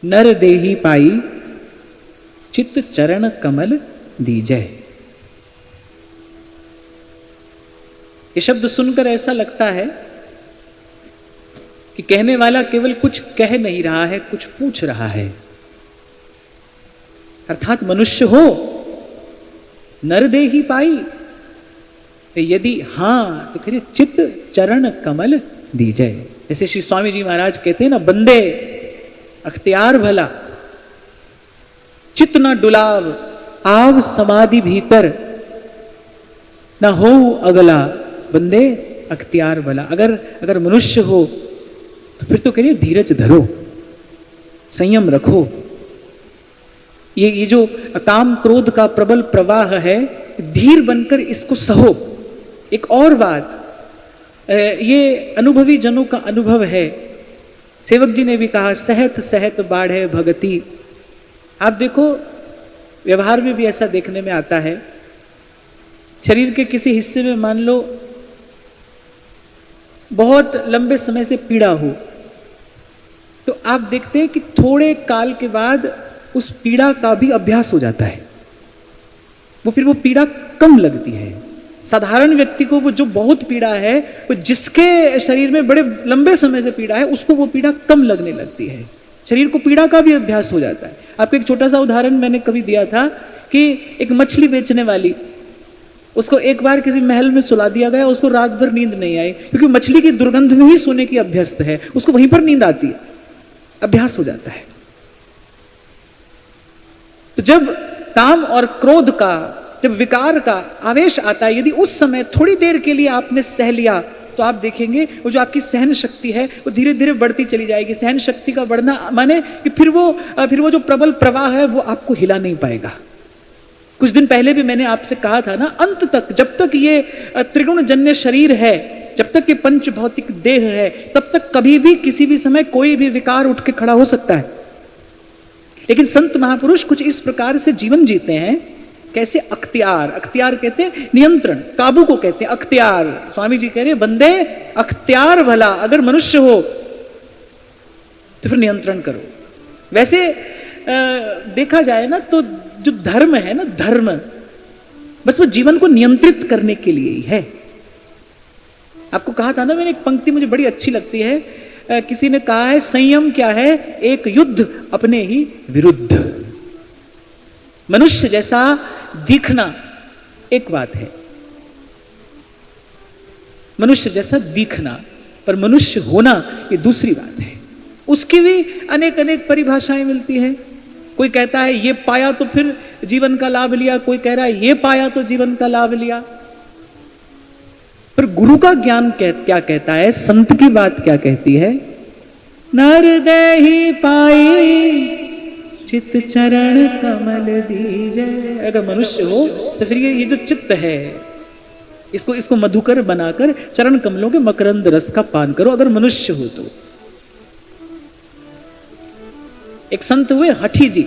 नर देही पाई चित्त चरण कमल दीजय। ये शब्द सुनकर ऐसा लगता है कि कहने वाला केवल कुछ कह नहीं रहा है, कुछ पूछ रहा है। अर्थात मनुष्य हो, नर देही पाई, यदि हां तो कहिए चित्त चरण कमल दीजय। जैसे श्री स्वामी जी महाराज कहते हैं ना, बंदे अख्तियार भला, चित्त न डुलाव, आव समाधि भीतर, न हो अगला, बंदे अख्तियार भला। अगर मनुष्य हो तो फिर तो कहिए धीरज धरो, संयम रखो। ये जो काम क्रोध का प्रबल प्रवाह है, धीर बनकर इसको सहो। एक और बात, ये अनुभवी जनों का अनुभव है। सेवक जी ने भी कहा, सहत सहत बाढ़े भगति। आप देखो व्यवहार में भी ऐसा देखने में आता है। शरीर के किसी हिस्से में मान लो बहुत लंबे समय से पीड़ा हो, तो आप देखते हैं कि थोड़े काल के बाद उस पीड़ा का भी अभ्यास हो जाता है। फिर वो पीड़ा कम लगती है। साधारण व्यक्ति को वो जो बहुत पीड़ा है, वो जिसके शरीर में बड़े लंबे समय से पीड़ा है, उसको वो पीड़ा कम लगने लगती है। शरीर को पीड़ा का भी अभ्यास हो जाता है। आपको एक छोटा सा उदाहरण मैंने कभी दिया था कि एक मछली बेचने वाली, उसको एक बार किसी महल में सुला दिया गया, उसको रात भर नींद नहीं आई, क्योंकि मछली की दुर्गंध में ही सोने की अभ्यस्त है, उसको वहीं पर नींद आती है, अभ्यास हो जाता है। तो जब काम और क्रोध का, जब विकार का आवेश आता है, यदि उस समय थोड़ी देर के लिए आपने सह लिया, तो आप देखेंगे वो जो आपकी सहन शक्ति है वो धीरे धीरे बढ़ती चली जाएगी। सहन शक्ति का बढ़ना माने कि फिर वो जो प्रबल प्रवाह है वो आपको हिला नहीं पाएगा। कुछ दिन पहले भी मैंने आपसे कहा था ना, अंत तक जब तक ये त्रिगुण जन्य शरीर है, जब तक ये पंच भौतिक देह है, तब तक कभी भी किसी भी समय कोई भी विकार उठ के खड़ा हो सकता है। लेकिन संत महापुरुष कुछ इस प्रकार से जीवन जीते हैं, कैसे? अख्तियार। अख्तियार कहते हैं नियंत्रण, काबू को कहते हैं अख्तियार। स्वामी जी कह रहे हैं, बंदे अख्तियार भला, अगर मनुष्य हो तो फिर नियंत्रण करो। वैसे देखा जाए ना तो जो धर्म है ना, धर्म बस वो जीवन को नियंत्रित करने के लिए ही है। आपको कहा था ना मैंने, एक पंक्ति मुझे बड़ी अच्छी लगती है, किसी ने कहा है, संयम क्या है? एक युद्ध अपने ही विरुद्ध। मनुष्य जैसा दिखना एक बात है, मनुष्य जैसा दिखना, पर मनुष्य होना ये दूसरी बात है। उसकी भी अनेक अनेक परिभाषाएं मिलती हैं। कोई कहता है ये पाया तो फिर जीवन का लाभ लिया, कोई कह रहा है ये पाया तो जीवन का लाभ लिया। पर गुरु का ज्ञान क्या कहता है, संत की बात क्या कहती है? नर देहि पाई चित्त चरण कमल दीजय। अगर मनुष्य हो तो फिर ये जो चित्त है, इसको मधुकर बनाकर चरण कमलों के मकरंद रस का पान करो, अगर मनुष्य हो तो। एक संत हुए हठी जी,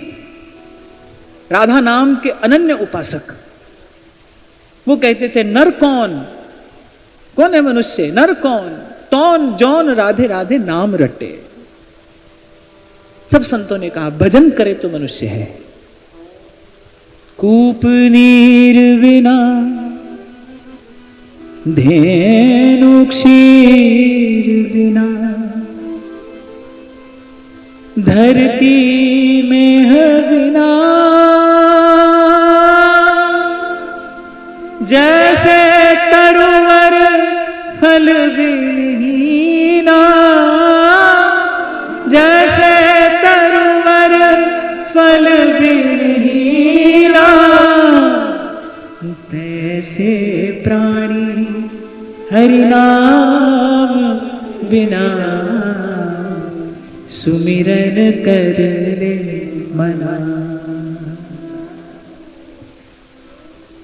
राधा नाम के अनन्य उपासक। वो कहते थे, नर कौन है मनुष्य? नर कौन? तौन जौन राधे राधे नाम रटे। सब संतों ने कहा, भजन करे तो मनुष्य है। कूप नीर बिना धेनु क्षीर बिना, धरती में है बिना, जैसे तरुवर फल बिनहीना, जैसे तरुवर फल बिनहीना, तैसे प्राणी हरि नाम बिना, सुमिरन कर ले मना।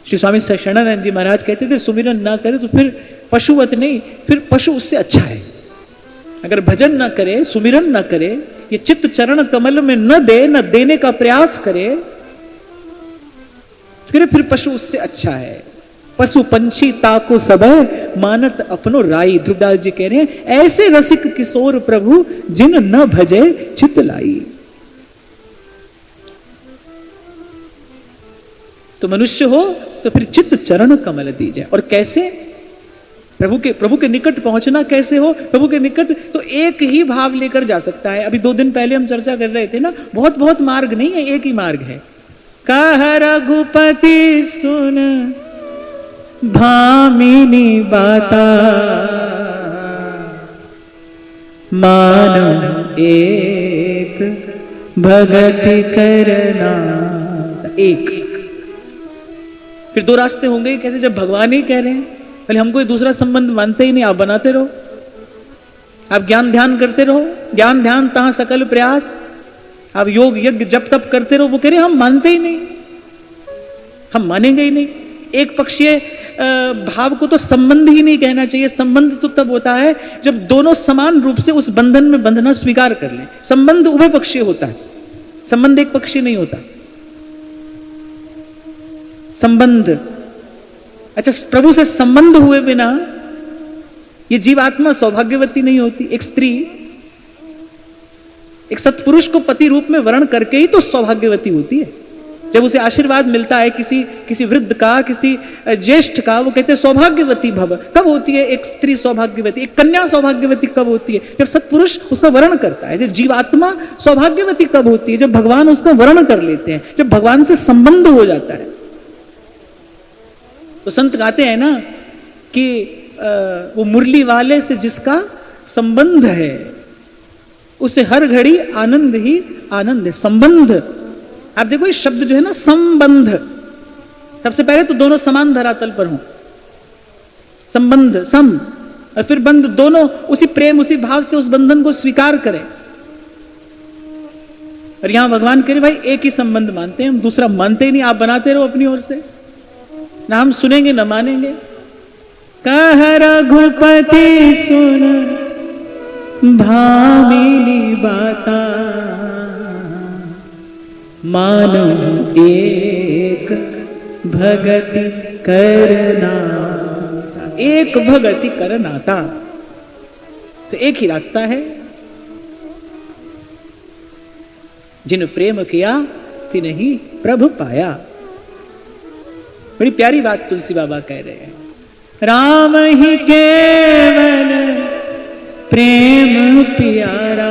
श्री स्वामी सच्चिदानंद जी महाराज कहते थे, सुमिरन ना करे तो फिर पशुवत नहीं, फिर पशु उससे अच्छा है। अगर भजन ना करे, सुमिरन ना करे, ये चित्त चरण कमल में न देने का प्रयास करे, फिर पशु उससे अच्छा है। पशु पंछी ताको सबय मानत अपनो राई। ध्रुवदास जी कह रहे हैं, ऐसे रसिक किशोर प्रभु जिन न भजे चित लाई। तो मनुष्य हो तो फिर चित्त चरण कमल दीजिए। और कैसे प्रभु के निकट पहुंचना कैसे हो? प्रभु के निकट तो एक ही भाव लेकर जा सकता है। अभी 2 दिन पहले हम चर्चा कर रहे थे ना, बहुत मार्ग नहीं है, एक ही मार्ग है। कह रघुपति सुन भामिनी बाता, मानो एक भगति करना। एक, फिर 2 रास्ते होंगे कैसे? जब भगवान ही कह रहे हैं पहले हम कोई दूसरा संबंध मानते ही नहीं, आप बनाते रहो, आप ज्ञान ध्यान करते रहो, ज्ञान ध्यान तहां सकल प्रयास, आप योग यज्ञ जप तप करते रहो। वो कह रहे हम मानते ही नहीं, हम मानेंगे ही नहीं। एक पक्षीय भाव को तो संबंध ही नहीं कहना चाहिए। संबंध तो तब होता है जब दोनों समान रूप से उस बंधन में बंधना स्वीकार कर लें। संबंध उभय पक्षीय होता है, संबंध एक पक्षीय नहीं होता। संबंध, अच्छा, प्रभु से संबंध हुए बिना ये जीवात्मा सौभाग्यवती नहीं होती। एक स्त्री एक सत्पुरुष को पति रूप में वर्ण करके ही तो सौभाग्यवती होती है। जब उसे आशीर्वाद मिलता है किसी वृद्ध का, किसी ज्येष्ठ का, वो कहते हैं सौभाग्यवती भव। कब होती है एक स्त्री सौभाग्यवती, एक कन्या सौभाग्यवती कब होती है? जब सत्पुरुष उसका वर्ण करता है। जब जीवात्मा सौभाग्यवती कब होती है? जब भगवान उसका वर्ण कर लेते हैं, जब भगवान से संबंध हो जाता है। तो संत गाते हैं ना कि वो मुरली वाले से जिसका संबंध है उसे हर घड़ी आनंद ही आनंद है। संबंध, आप देखो ये शब्द जो है ना संबंध, सबसे पहले तो दोनों समान धरातल पर हों, संबंध सम, और फिर बंध, दोनों उसी प्रेम उसी भाव से उस बंधन को स्वीकार करें। और यहां भगवान कह रहे भाई एक ही संबंध मानते हैं, हम दूसरा मानते ही नहीं, आप बनाते रहो अपनी ओर से, ना हम सुनेंगे ना मानेंगे। कह रघुपति सुन भामिनी बाता, मानो एक भगति करना। एक भगति करनाता, तो एक ही रास्ता है। जिन प्रेम किया तिन्हि प्रभु पाया। बड़ी प्यारी बात तुलसी बाबा कह रहे हैं। राम ही केवल प्रेम प्यारा,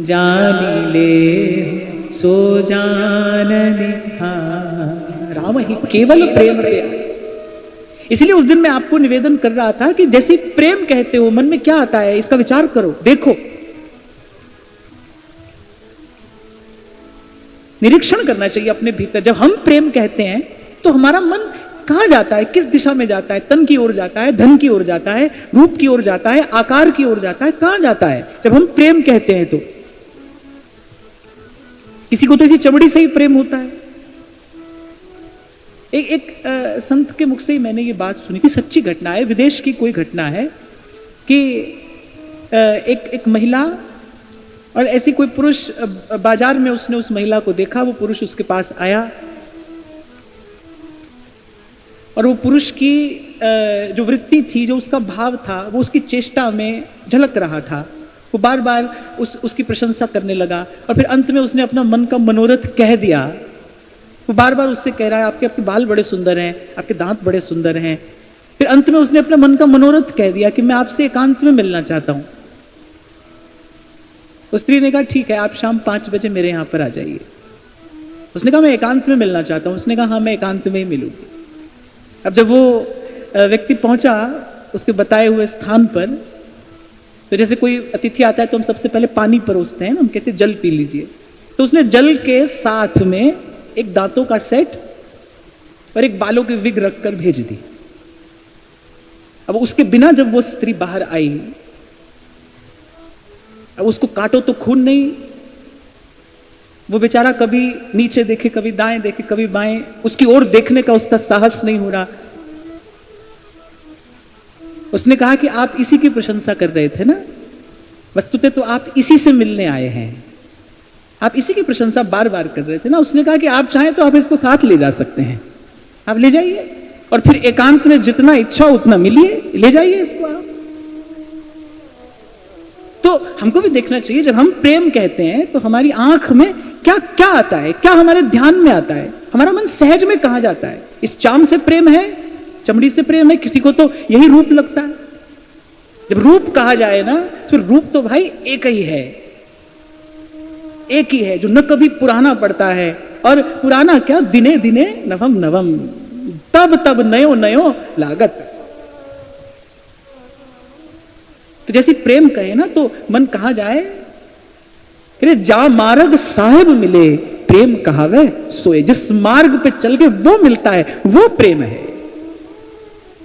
जानी ले सो जान निहार। राम ही केवल प्रेम प्यारा। इसलिए उस दिन मैं आपको निवेदन कर रहा था कि जैसे प्रेम कहते हो, मन में क्या आता है इसका विचार करो, देखो, निरीक्षण करना चाहिए अपने भीतर। जब हम प्रेम कहते हैं तो हमारा मन कहां जाता है, किस दिशा में जाता है? तन की ओर जाता है, धन की ओर जाता है, रूप की ओर जाता है, आकार की ओर जाता है, कहां जाता है जब हम प्रेम कहते हैं? तो किसी को तो इसी चमड़ी से ही प्रेम होता है। एक संत के मुख से ही मैंने ये बात सुनी कि सच्ची घटना है, विदेश की कोई घटना है कि एक महिला और ऐसी कोई पुरुष, बाजार में उसने उस महिला को देखा, वो पुरुष उसके पास आया और वो पुरुष की जो वृत्ति थी, जो उसका भाव था, वो उसकी चेष्टा में झलक रहा था। वो बार बार उसकी प्रशंसा करने लगा और फिर अंत में उसने अपना मन का मनोरथ कह दिया। वो बार बार उससे कह रहा है आपके बाल बड़े सुंदर हैं, आपके दांत बड़े सुंदर हैं। फिर अंत में उसने अपने मन का मनोरथ कह दिया कि मैं आपसे एकांत में मिलना चाहता हूं। उस स्त्री ने कहा ठीक है, आप शाम 5 बजे मेरे यहां पर आ जाइए। उसने कहा मैं एकांत में मिलना चाहता हूं। उसने कहा हाँ, मैं एकांत में ही मिलूंगी। अब जब वो व्यक्ति पहुंचा उसके बताए हुए स्थान पर, तो जैसे कोई अतिथि आता है तो हम सबसे पहले पानी परोसते हैं ना, हम कहते हैं जल पी लीजिए। तो उसने जल के साथ में एक दांतों का सेट और एक बालों की विग रखकर भेज दी। अब उसके बिना जब वो स्त्री बाहर आई, अब उसको काटो तो खून नहीं, वो बेचारा कभी नीचे देखे, कभी दाएं देखे, कभी बाएं, उसकी ओर देखने का उसका साहस नहीं हो रहा। उसने कहा कि आप इसी की प्रशंसा कर रहे थे ना, वस्तुतः तो आप इसी से मिलने आए हैं, आप इसी की प्रशंसा बार बार कर रहे थे ना। उसने कहा कि आप चाहें तो आप इसको साथ ले जा सकते हैं, आप ले जाइए और फिर एकांत में जितना इच्छा उतना मिलिए, ले जाइए इसको आप। तो हमको भी देखना चाहिए जब हम प्रेम कहते हैं तो हमारी आंख में क्या क्या आता है, क्या हमारे ध्यान में आता है, हमारा मन सहज में कहां जाता है? इस चाम से प्रेम है, चमड़ी से प्रेम है, किसी को तो यही रूप लगता है। जब रूप कहा जाए ना, तो रूप तो भाई एक ही है, एक ही है जो न कभी पुराना पड़ता है, और पुराना क्या, दिने दिने नवम नवम, तब तब नयो नयो लागत। तो जैसे प्रेम कहे ना, तो मन कहा जाए, अरे जा मार्ग साहिब मिले प्रेम कहावे सोए। जिस मार्ग पे चल के वो मिलता है वो प्रेम है।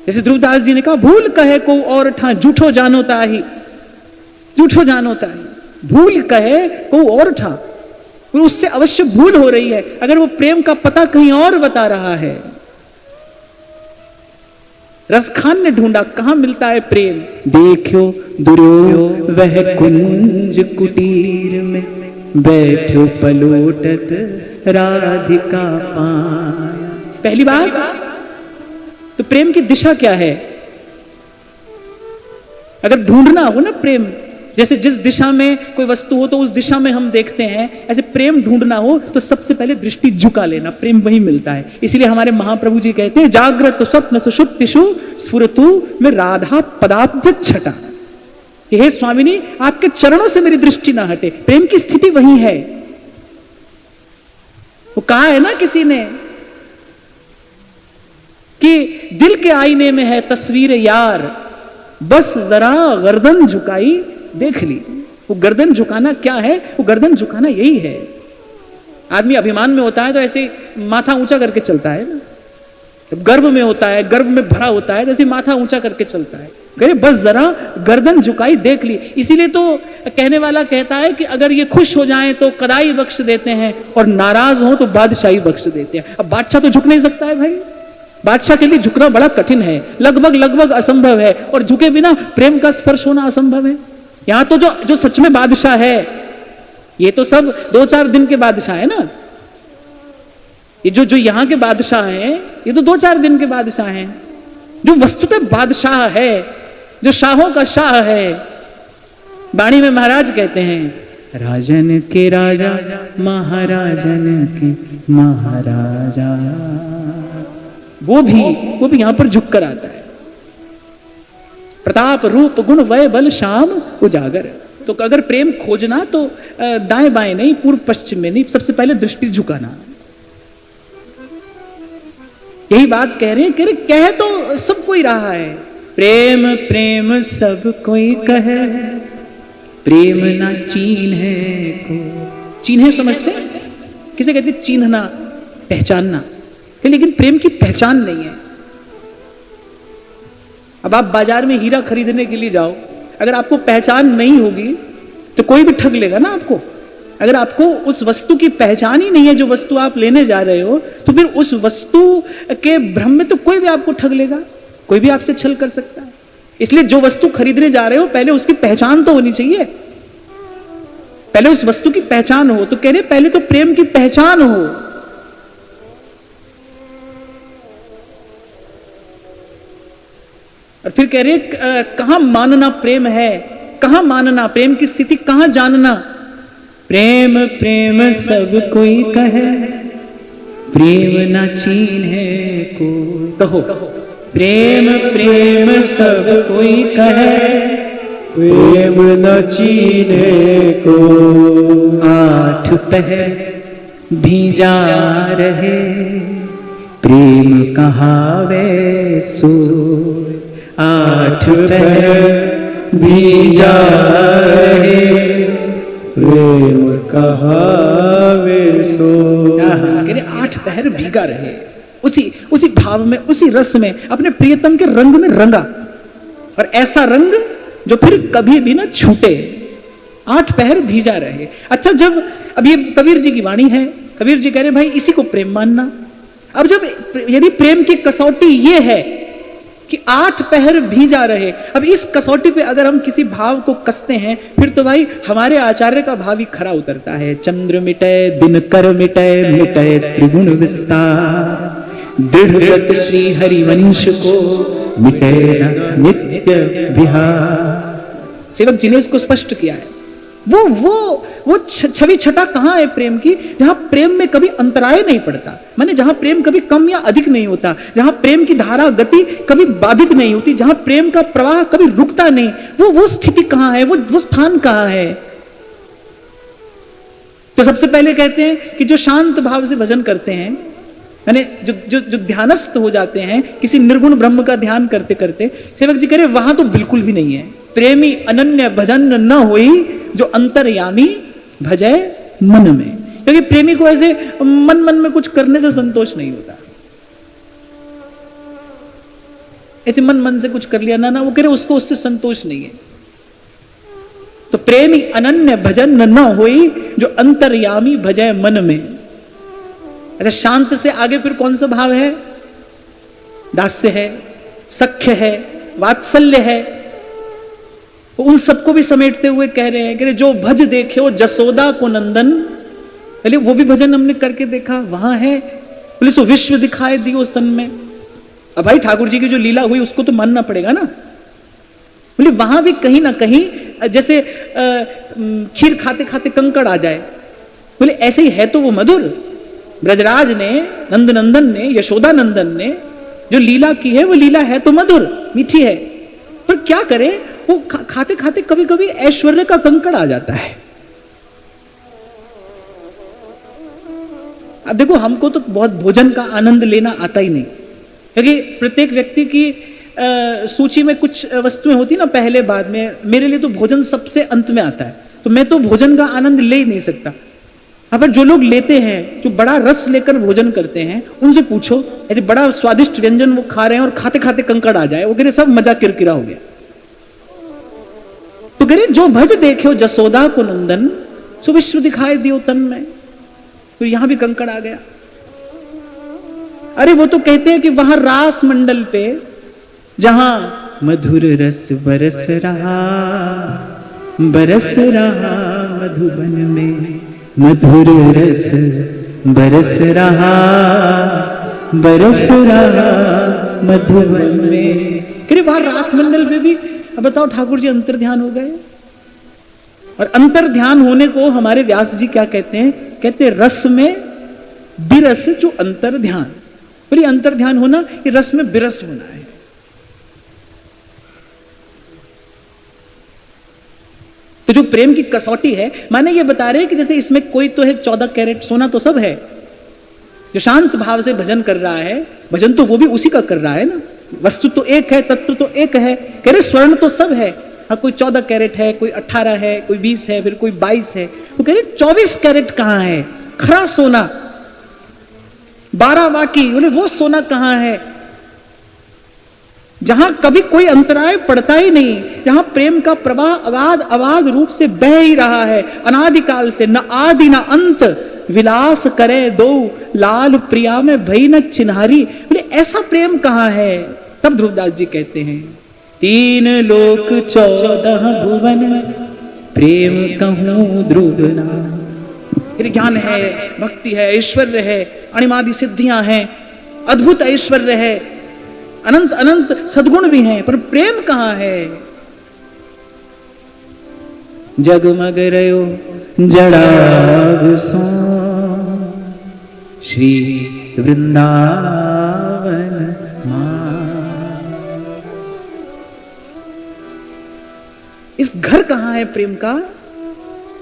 जैसे ध्रुवदास जी ने कहा, भूल कहे को और ठा झूठो जानो ताही, झूठो जानो ताही, भूल कहे को और ठा, उससे अवश्य भूल हो रही है अगर वो प्रेम का पता कहीं और बता रहा है। रसखान ने ढूंढा कहां मिलता है प्रेम, देखो दुर्यो वह कुंज कुटीर में, बैठो पलोटत राधिका पाया। पहली बात तो प्रेम की दिशा क्या है? अगर ढूंढना हो ना प्रेम, जैसे जिस दिशा में कोई वस्तु हो तो उस दिशा में हम देखते हैं, ऐसे प्रेम ढूंढना हो तो सबसे पहले दृष्टि झुका लेना, प्रेम वहीं मिलता है। इसलिए हमारे महाप्रभु जी कहते हैं, जागृत स्वप्न सुषुप्तिषु स्फुरतु में राधा पदाब्ज छटा। हे स्वामिनी, आपके चरणों से मेरी दृष्टि ना हटे। प्रेम की स्थिति वही है। वो कहा है ना किसी ने कि दिल के आईने में है तस्वीर यार, बस जरा गर्दन झुकाई देख ली। वो गर्दन झुकाना क्या है? वो गर्दन झुकाना यही है। आदमी अभिमान में होता है तो ऐसे माथा ऊंचा करके चलता है ना, तो गर्व में होता है, गर्व में भरा होता है, जैसे माथा ऊंचा करके चलता है। कहे बस जरा गर्दन झुकाई देख ली। इसीलिए तो कहने वाला कहता है कि अगर ये खुश हो जाएं तो कदाई बख्श देते हैं, और नाराज हो तो बादशाही बख्श देते हैं। अब बादशाह तो झुक नहीं सकता है भाई, बादशाह के लिए झुकना बड़ा कठिन है, लगभग असंभव है, और झुके बिना प्रेम का स्पर्श होना असंभव है। यहां तो जो सच में बादशाह है, ये तो सब 2-4 दिन के बादशाह है ना, ये जो यहां के बादशाह हैं, ये तो 2-4 दिन के बादशाह हैं। जो वस्तुतः बादशाह है, जो शाहों का शाह है, वाणी में महाराज कहते हैं, राजन के राजा महाराजन के महाराजा, वो भी यहां पर झुक कर आता है। प्रताप रूप गुण वय बल श्याम उजागर। तो अगर प्रेम खोजना तो दाएं बाएं नहीं, पूर्व पश्चिम में नहीं, सबसे पहले दृष्टि झुकाना। यही बात कह रहे हैं, कह तो सब कोई रहा है, प्रेम प्रेम सब कोई कहे, प्रेम ना चीन्हे को। चीन्हे समझते? किसे कहते? चिन्हना, पहचानना। लेकिन प्रेम की पहचान नहीं है। अब आप बाजार में हीरा खरीदने के लिए जाओ, अगर आपको पहचान नहीं होगी तो कोई भी ठग लेगा ना आपको। अगर आपको उस वस्तु की पहचान ही नहीं है, जो वस्तु आप लेने जा रहे हो, तो फिर उस वस्तु के भ्रम में तो कोई भी आपको ठग लेगा, कोई भी आपसे छल कर सकता है। इसलिए जो वस्तु खरीदने जा रहे हो, पहले उसकी पहचान तो होनी चाहिए, पहले उस वस्तु की पहचान हो। तो कह रहे पहले तो प्रेम की पहचान हो। और फिर कह रहे कहां मानना प्रेम है, कहां मानना प्रेम की स्थिति, कहां जानना? प्रेम प्रेम सब कोई कहे, प्रेम ना चीन्हे को। कहो, प्रेम प्रेम सब कोई कहे, प्रेम न चीन्हे को। 8 पहर भीजा रहे, प्रेम कहावे सो। 8 पहर भीजा रहे, प्रेम कहावे सो। 8 पहर भीगा रहे, उसी भाव में, उसी रस में, अपने प्रियतम के रंग में रंगा, और ऐसा रंग जो फिर कभी भी ना छूटे। 8 पहर भीजा रहे। अच्छा, जब अब ये कबीर जी की वाणी है, कबीर जी कह रहे भाई इसी को प्रेम मानना। अब जब यदि प्रेम की कसौटी ये है कि 8 पहर भीजा रहे, अब इस कसौटी पे अगर हम किसी भाव को कसते हैं, फिर तो भाई हमारे आचार्य का भाव ही खरा उतरता है। चंद्र मिटे दिन कर मिटे, मिटे त्रिगुण विस्तार, दृढ़ श्री हरिवंश को मिटे नित्य विहार। सेवक जी ने इसको स्पष्ट किया है। वो छवि छटा कहां है प्रेम की, जहां प्रेम में कभी अंतराय नहीं पड़ता, माने जहां प्रेम कभी कम या अधिक नहीं होता, जहां प्रेम की धारा गति कभी बाधित नहीं होती, जहां प्रेम का प्रवाह कभी रुकता नहीं, वो स्थिति कहां है, वो स्थान कहां है। तो सबसे पहले कहते हैं कि जो शांत भाव से भजन करते हैं, यानी जो ध्यानस्थ हो जाते हैं किसी निर्गुण ब्रह्म का ध्यान करते करते, सेवक जी कह रहे वहां तो बिल्कुल भी नहीं है। प्रेमी अनन्य भजन न होई, जो अंतर्यामी भजय मन में। क्योंकि प्रेमी को ऐसे मन में कुछ करने से संतोष नहीं होता, ऐसे मन से कुछ कर लिया ना वो कह रहे उसको उससे संतोष नहीं है। तो प्रेमी अनन्य भजन न होई, जो अंतर्यामी भजय मन में। अच्छा, शांत से आगे फिर कौन सा भाव है? दास्य है, सख्य है, वात्सल्य है। उन सबको भी समेटते हुए कह रहे हैं कि जो भज देखे वो जसोदा को नंदन। पहले वो भी भजन हमने करके देखा, वहां है। बोले सो विश्व दिखाए दी उस तन में। अब भाई ठाकुर जी की जो लीला हुई उसको तो मानना पड़ेगा ना। बोले वहां भी कहीं ना कहीं जैसे खीर खाते खाते कंकड़ आ जाए, बोले ऐसे ही है तो वो मधुर। ब्रजराज ने, नंदनंदन ने, यशोदा नंदन ने जो लीला की है वो लीला है तो मधुर, मीठी है, पर क्या करे वो खाते खाते कभी कभी ऐश्वर्य का कंकड़ आ जाता है। अब देखो हमको तो बहुत भोजन का आनंद लेना आता ही नहीं, क्योंकि प्रत्येक व्यक्ति की सूची में कुछ वस्तुएं होती ना पहले बाद में। मेरे लिए तो भोजन सबसे अंत में आता है, तो मैं तो भोजन का आनंद ले ही नहीं सकता। पर जो लोग लेते हैं, जो बड़ा रस लेकर भोजन करते हैं, उनसे पूछो ऐसे बड़ा स्वादिष्ट व्यंजन वो खा रहे हैं और खाते खाते कंकड़ आ जाए, वो कह रहे सब मजा किरकिरा हो गया। तो कह रहे जो भज देखे जसोदा को नंदन, सो विश्व दिखाई दियो तन में। तो यहां भी कंकड़ आ गया। अरे वो तो कहते हैं कि वहां रास मंडल पे जहां मधुर रस बरस रहा मधुबन में, मधुर रस बरस रहा मधुबन में। फिर वहां रास मंडल पे भी अब बताओ ठाकुर जी अंतर ध्यान हो गए। और अंतर ध्यान होने को हमारे व्यास जी क्या कहते हैं? कहते हैं रस में बिरस जो अंतर ध्यान। बोलिए अंतर ध्यान होना ये रस में बिरस होना है। तो जो प्रेम की कसौटी है, माने ये बता रहे हैं कि जैसे इसमें कोई तो है 14 कैरेट सोना तो सब है। जो शांत भाव से भजन कर रहा है, भजन तो वो भी उसी का कर रहा है ना। वस्तु तो एक है, तत्व तो एक है। कह रहे स्वर्ण तो सब है। हाँ कोई 14 कैरेट है, कोई 18 है, कोई 20 है, फिर कोई 22 है। वो कह रहे 24 कैरेट कहां है? खरा सोना 12 वाकी, बोले वो सोना कहां है? जहां कभी कोई अंतराय पड़ता ही नहीं, जहां प्रेम का प्रवाह अगाध रूप से बह ही रहा है अनादिकाल से, न आदि न अंत। विलास करे दो लाल प्रिया में भई न चिन्हारी। बोले ऐसा प्रेम कहां है? तब ध्रुवदास जी कहते हैं 3 लोक 14 भुवन प्रेम कहूं ध्रुवना। फिर ज्ञान है, भक्ति है, ऐश्वर्य है, अणिमादि सिद्धियां हैं, अद्भुत ऐश्वर्य है, अनंत अनंत सद्गुण भी हैं, पर प्रेम कहां है? जगमग रयो जड़ाग सो श्री वृंदावन इस घर कहां है प्रेम का?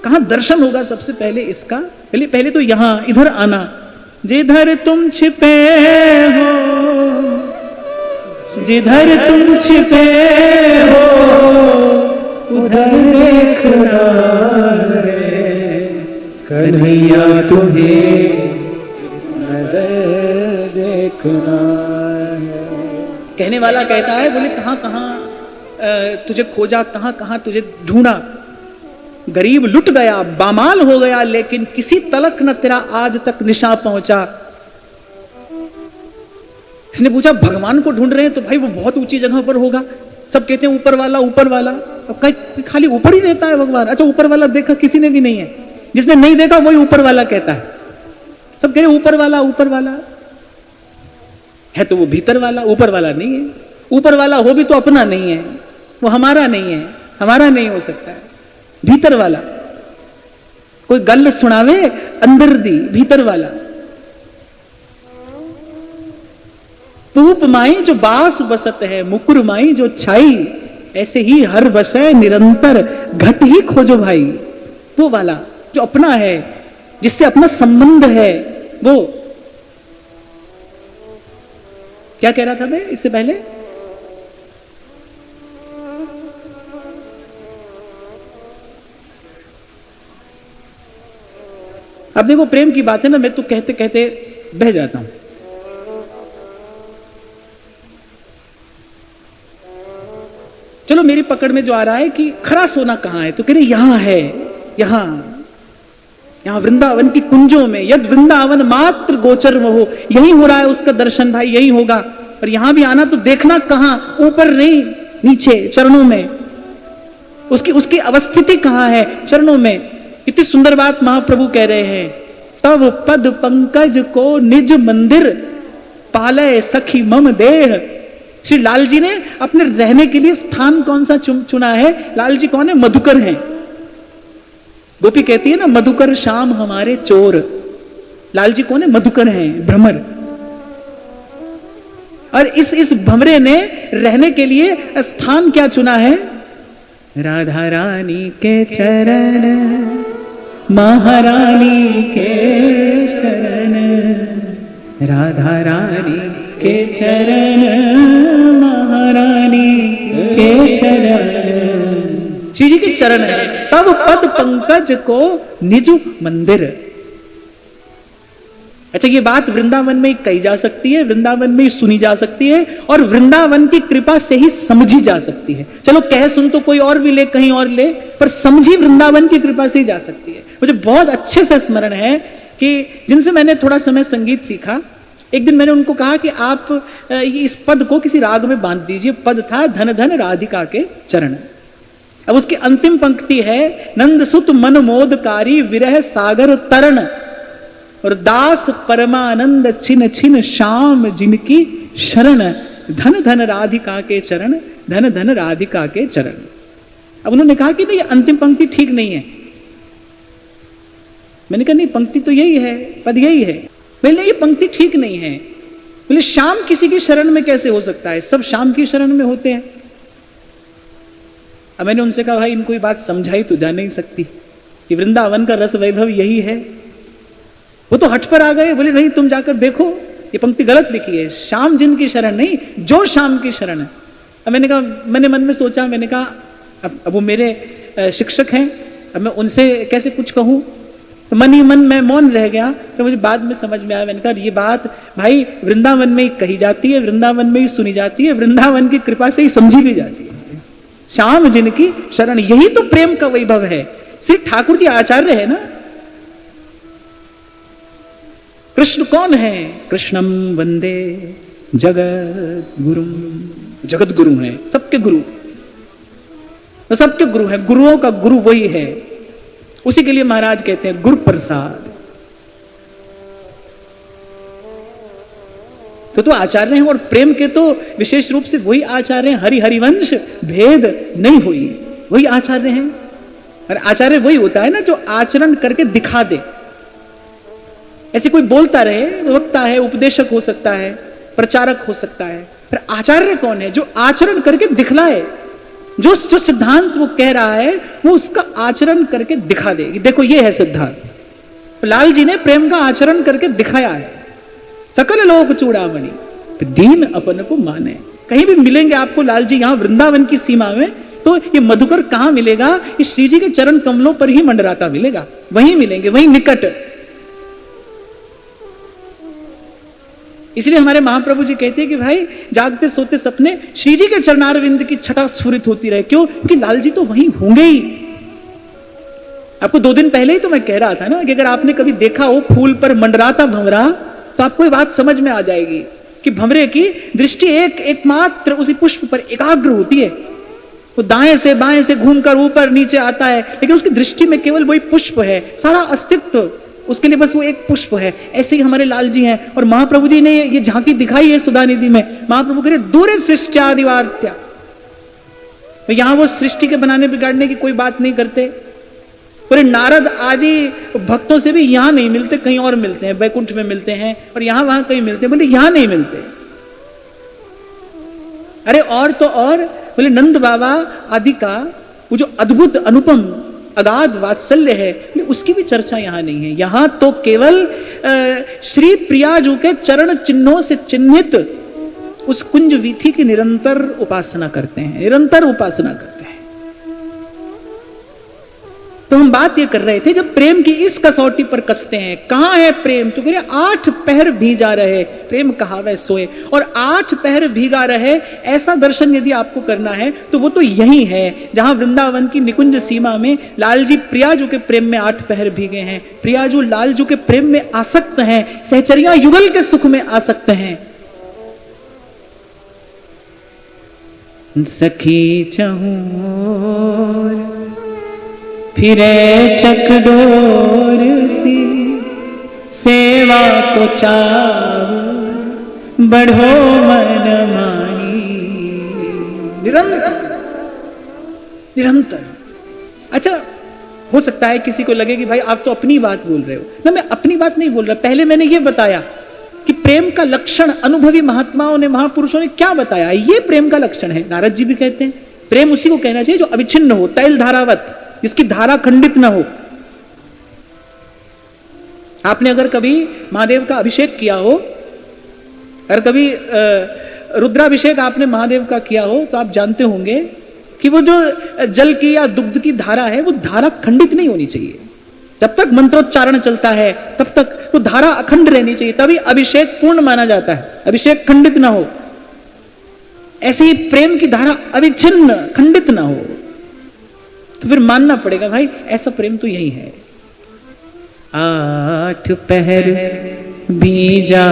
कहां दर्शन होगा सबसे पहले इसका? पहले तो यहां इधर आना। जिधर तुम छिपे हो, जिधर तुम छिपे हो उधर देखना रे कन्हैया तुम्हें नजर देखना। कहने वाला कहता है बोले कहां कहां तुझे खोजा, कहां कहां तुझे ढूंढा। गरीब लुट गया, बामाल हो गया, लेकिन किसी तलक न तेरा आज तक निशा पहुंचा। इसने पूछा भगवान को ढूंढ रहे हैं तो भाई वो बहुत ऊंची जगह पर होगा। सब कहते हैं ऊपर वाला ऊपर वाला, अब खाली ऊपर ही रहता है भगवान। अच्छा ऊपर वाला देखा किसी ने भी नहीं है, जिसने नहीं देखा वही ऊपर वाला कहता है। सब कह रहे ऊपर वाला ऊपर वाला है, तो वो भीतर वाला ऊपर वाला नहीं है। ऊपर वाला हो भी तो अपना नहीं है, वो हमारा नहीं है, हमारा नहीं हो सकता है। भीतर वाला कोई गल सुनावे अंदर दी भीतर वाला। पूप माई जो बास बसत है, मुकुर माई जो छाई, ऐसे ही हर बसे निरंतर घट ही खोजो भाई। वो वाला जो अपना है, जिससे अपना संबंध है, वो क्या कह रहा था मैं इससे पहले? अब देखो प्रेम की बात है ना, मैं तो कहते कहते बह जाता हूं। चलो मेरी पकड़ में जो आ रहा है कि खरा सोना कहां है, तो कह रहे यहां है, यहां यहां वृंदावन की कुंजों में, यद वृंदावन मात्र गोचर में हो, यही हो रहा है उसका दर्शन भाई, यही होगा। और यहां भी आना तो देखना कहां, ऊपर नहीं, नीचे चरणों में। उसकी अवस्थिति कहां है, चरणों में। कितनी सुंदर बात महाप्रभु कह रहे हैं, तब पद पंकज को निज मंदिर पाले सखी मम देह। श्री लाल जी ने अपने रहने के लिए स्थान कौन सा चुना है? लाल जी कौन है? मधुकर हैं। गोपी कहती है ना, मधुकर श्याम हमारे चोर। लाल जी कौन है? मधुकर हैं, भ्रमर। और इस भ्रमरे ने रहने के लिए स्थान क्या चुना है? राधा रानी के चरण, महारानी के चरण, राधा रानी के चरण, महारानी के चरण, श्री जी के चरण है। तब पद पंकज को निज मंदिर। अच्छा, ये बात वृंदावन में कही जा सकती है, वृंदावन में सुनी जा सकती है, और वृंदावन की कृपा से ही समझी जा सकती है। चलो कह सुन तो कोई और भी ले, कहीं और ले, पर समझी वृंदावन की कृपा से ही जा सकती है। मुझे बहुत अच्छे से स्मरण है कि जिनसे मैंने थोड़ा समय संगीत सीखा, एक दिन मैंने उनको कहा कि आप इस पद को किसी राग में बांध दीजिए। पद था धन धन राधिका के चरण। अब उसकी अंतिम पंक्ति है, नंद सुत मन मोदकारी विरह सागर तरण, और दास परमानंद छिन छिन श्याम जिनकी शरण, धन धन राधिका के चरण, धन धन राधिका के चरण। अब उन्होंने कहा कि नहीं, ये अंतिम पंक्ति ठीक नहीं है। मैंने कहा नहीं, पंक्ति तो यही है, पद यही है। बोले ये पंक्ति ठीक नहीं है। बोले श्याम किसी की शरण में कैसे हो सकता है? सब श्याम की शरण में होते हैं। अब मैंने उनसे कहा भाई इनको ये बात समझाई तो जा नहीं सकती कि वृंदावन का रस वैभव यही है। वो तो हट पर आ गए, बोले नहीं तुम जाकर देखो, ये पंक्ति गलत लिखी है, श्याम जिनकी शरण नहीं, जो श्याम की शरण है। अब मैंने कहा, मैंने मन में सोचा, मैंने कहा अब वो मेरे शिक्षक हैं, अब मैं उनसे कैसे कुछ कहूँ? तो मन ही मन मैं मौन रह गया। तो मुझे बाद में समझ में आया, मैंने कहा ये बात भाई वृंदावन में ही कही जाती है, वृंदावन में ही सुनी जाती है, वृंदावन की कृपा से ही समझी भी जाती है। श्याम जिनकी शरण, यही तो प्रेम का वैभव है। श्री ठाकुर जी आचार्य है ना। कृष्ण कौन है? कृष्णम वंदे जगत गुरु। जगत गुरु है, सबके गुरु, सबके गुरु है। गुरुओं का गुरु वही है। उसी के लिए महाराज कहते हैं गुरु प्रसाद। तो आचार्य हैं, और प्रेम के तो विशेष रूप से वही आचार्य हैं। हरि हरिवंश भेद नहीं हुई, वही आचार्य हैं। और आचार्य वही होता है ना जो आचरण करके दिखा दे। ऐसे कोई बोलता रहे, वक्ता है, उपदेशक हो सकता है, प्रचारक हो सकता है, पर आचार्य कौन है? जो आचरण करके दिखलाए, जो सिद्धांत वो कह रहा है वो उसका आचरण करके दिखा दे। देखो ये है सिद्धांत। लाल जी ने प्रेम का आचरण करके दिखाया है। सकल लोक चूड़ामणि दीन अपन को माने। कहीं भी मिलेंगे आपको लाल जी यहां वृंदावन की सीमा में, तो ये मधुकर कहां मिलेगा? इस श्री जी के चरण कमलों पर ही मंडराता मिलेगा, वहीं मिलेंगे, वहीं निकट। इसलिए हमारे महाप्रभु जी कहते हैं कि भाई जागते सोते सपने श्री जी के चरणारविंद की छटा स्फुरित होती रहे। क्यों? क्योंकि लाल जी तो वहीं होंगे ही। आपको 2 दिन पहले ही तो मैं कह रहा था ना कि अगर आपने कभी देखा हो फूल पर मंडराता भंवरा, तो आपको ये बात समझ में आ जाएगी कि भंवरे की दृष्टि एकमात्र उसी पुष्प पर एकाग्र होती है। वो दाएं से बाएं से घूमकर ऊपर नीचे आता है, लेकिन उसकी दृष्टि में केवल वही पुष्प है, सारा अस्तित्व उसके लिए बस वो एक पुष्प है। ऐसे ही हमारे लाल जी हैं। और महाप्रभु जी ने ये झांकी दिखाई है सुधा निधि में। महाप्रभु कह रहे दूरे सृष्टियादिवार्त्या, यहां वो सृष्टि के बनाने बिगाड़ने की कोई बात नहीं करते। पूरे नारद आदि भक्तों से भी यहां नहीं मिलते, कहीं और मिलते हैं, वैकुंठ में मिलते हैं और यहां वहां कहीं मिलते हैं। बोले यहां नहीं मिलते। अरे और तो और बोले नंद बाबा आदि का वो जो अद्भुत अनुपम अगाध वात्सल्य है, उसकी भी चर्चा यहां नहीं है। यहां तो केवल श्री प्रियाजू के चरण चिन्हों से चिन्हित उस कुंज वीथी की निरंतर उपासना करते हैं, निरंतर उपासना करते हैं। तो हम बात ये कर रहे थे, जब प्रेम की इस कसौटी पर कसते हैं, कहां है प्रेम? तो कह रहे 8 पहर भीगा रहे, प्रेम कहावे सोए। और 8 पहर भीगा रहे ऐसा दर्शन यदि आपको करना है तो वो तो यही है जहां वृंदावन की निकुंज सीमा में लालजी प्रियाजू के प्रेम में 8 पहर भीगे हैं। प्रियाजू लालजू के प्रेम में आसक्त हैं, सहचरिया युगल के सुख में आसक्त हैं। सखी चहूर फिरे चकडोर सी, सेवा को चाव बढ़ो मन मानी। निरंतर निरंतर। अच्छा, हो सकता है किसी को लगे कि भाई आप तो अपनी बात बोल रहे हो ना। मैं अपनी बात नहीं बोल रहा। पहले मैंने ये बताया कि प्रेम का लक्षण अनुभवी महात्माओं ने, महापुरुषों ने क्या बताया। ये प्रेम का लक्षण है। नारद जी भी कहते हैं प्रेम उसी को कहना चाहिए जो अविच्छिन्न हो, तैल धारावत, जिसकी धारा खंडित ना हो। आपने अगर कभी महादेव का अभिषेक किया हो, अगर कभी रुद्राभिषेक आपने महादेव का किया हो, तो आप जानते होंगे कि वो जो जल की या दुग्ध की धारा है, वो धारा खंडित नहीं होनी चाहिए। जब तक मंत्रोच्चारण चलता है तब तक वो धारा अखंड रहनी चाहिए, तभी अभिषेक पूर्ण माना जाता है, अभिषेक खंडित ना हो। ऐसे ही प्रेम की धारा अविच्छिन्न, खंडित ना हो, तो फिर मानना पड़ेगा भाई ऐसा प्रेम तो यही है। 8 पहर भी जा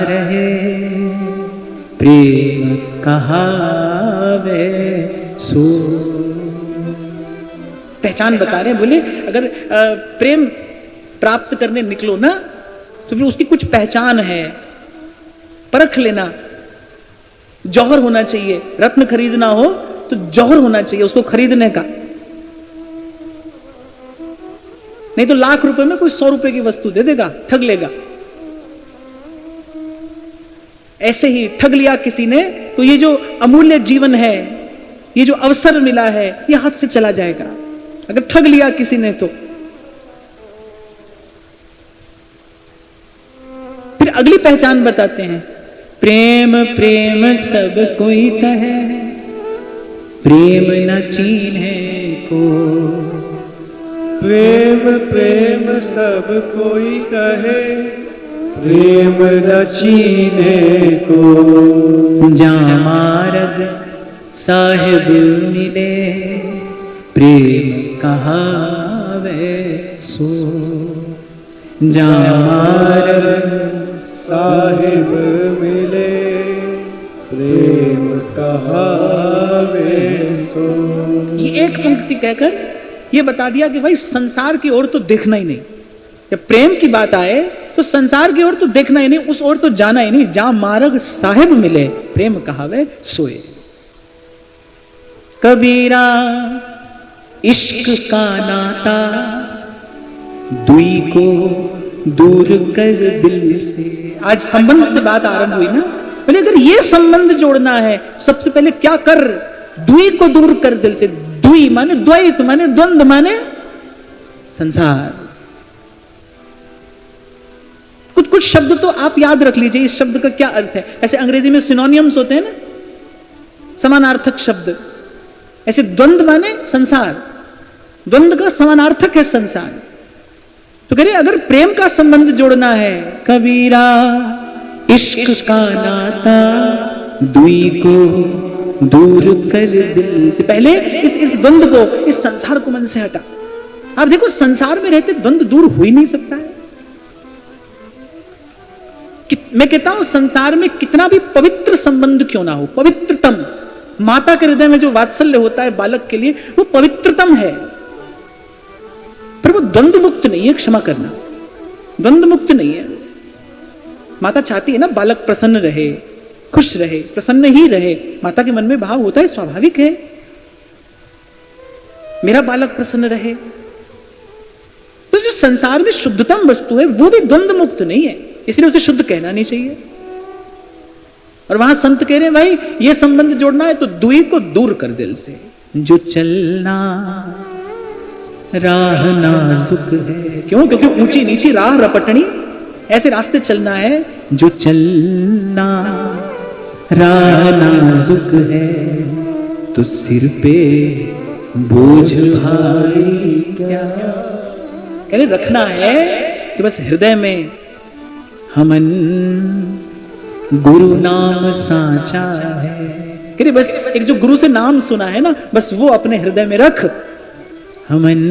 रहे, प्रेम कहावे सो। पहचान बता रहे हैं। बोले अगर प्रेम प्राप्त करने निकलो ना, तो फिर उसकी कुछ पहचान है, परख लेना। जौहर होना चाहिए, रत्न खरीदना हो तो जौहर होना चाहिए उसको खरीदने का। नहीं तो लाख रुपए में कोई 100 रुपए की वस्तु दे देगा, ठग लेगा। ऐसे ही ठग लिया किसी ने तो ये जो अमूल्य जीवन है, ये जो अवसर मिला है, ये हाथ से चला जाएगा अगर ठग लिया किसी ने। तो फिर अगली पहचान बताते हैं। प्रेम प्रेम सब कोई कहे, प्रेम न चीन्हे को। प्रेम प्रेम सब कोई कहे, प्रेम न चीन्हे को। जहाँ मारग साहिब मिले, प्रेम कहावे सो। जहाँ मारग साहिब मिले, प्रेम कहावे सो। ये एक पंक्ति कहकर ये बता दिया कि भाई संसार की ओर तो देखना ही नहीं। जब प्रेम की बात आए तो संसार की ओर तो देखना ही नहीं, उस ओर तो जाना ही नहीं। जहां मार्ग साहिब मिले, प्रेम कहावे सोए। कबीरा इश्क का नाता, दुई को दूर कर दिल से। आज संबंध से बात आरंभ हुई ना। बोले अगर ये संबंध जोड़ना है, सबसे पहले क्या कर? दुई को दूर कर दिल से। दुई माने द्वैत, माने द्वंद्व, माने संसार। कुछ कुछ शब्द तो आप याद रख लीजिए, इस शब्द का क्या अर्थ है। ऐसे अंग्रेजी में सिनोनियम्स होते हैं ना, समानार्थक शब्द। ऐसे द्वंद्व माने संसार, द्वंद्व का समानार्थक है संसार। तो कह रहे अगर प्रेम का संबंध जोड़ना है, कबीरा इश्क का नाता, दुई को दूर कर दिल से। पहले इस द्वंद्व को, इस संसार को मन से हटा। आप देखो संसार में रहते द्वंद्व दूर हो ही नहीं सकता है। मैं कहता हूं संसार में कितना भी पवित्र संबंध क्यों ना हो, पवित्रतम, माता के हृदय में जो वात्सल्य होता है बालक के लिए, वो पवित्रतम है, पर वो द्वंद्व मुक्त नहीं है। क्षमा करना, द्वंद्व मुक्त नहीं है। माता चाहती है ना बालक प्रसन्न रहे, खुश रहे, प्रसन्न ही रहे। माता के मन में भाव होता है, स्वाभाविक है, मेरा बालक प्रसन्न रहे। जो संसार में शुद्धतम वस्तु है वो भी द्वंद्व मुक्त नहीं है, इसलिए उसे शुद्ध कहना नहीं चाहिए। और वहां संत कह रहे हैं भाई ये संबंध जोड़ना है तो दुई को दूर कर दिल से। जो चलना राह नाजुक है, क्यों? क्योंकि ऊंची नीची राह रपटनी, ऐसे रास्ते चलना है। जो चलना राह नाजुक है तो सिर पे बोझ भारी क्या, कह रहे रखना है तो बस हृदय में हमन गुरु नाम साचा है। कह रहे बस एक जो गुरु से नाम सुना है ना, बस वो अपने हृदय में रख। हमन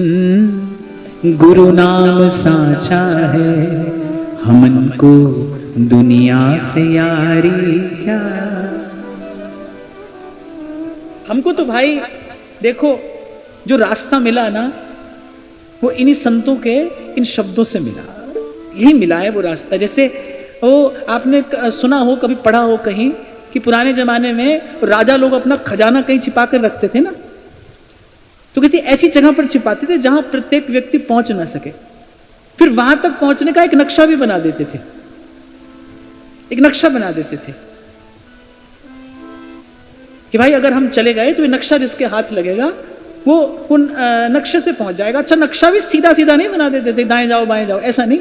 गुरु नाम साचा है, हमन को दुनिया से यारी क्या। हमको तो भाई देखो जो रास्ता मिला ना वो इन्हीं संतों के इन शब्दों से मिला, यही मिला है वो रास्ता। जैसे वो आपने सुना हो, कभी पढ़ा हो कहीं कि पुराने जमाने में राजा लोग अपना खजाना कहीं छिपा कर रखते थे ना, तो किसी ऐसी जगह पर छिपाते थे जहां प्रत्येक व्यक्ति पहुंच ना सके। फिर वहां तक पहुंचने का एक नक्शा भी बना देते थे, एक नक्शा बना देते थे कि भाई अगर हम चले गए तो ये नक्शा जिसके हाथ लगेगा वो उन नक्शे से पहुंच जाएगा। अच्छा, नक्शा भी सीधा सीधा नहीं बना देते थे, दाएं जाओ बाएं जाओ, ऐसा नहीं,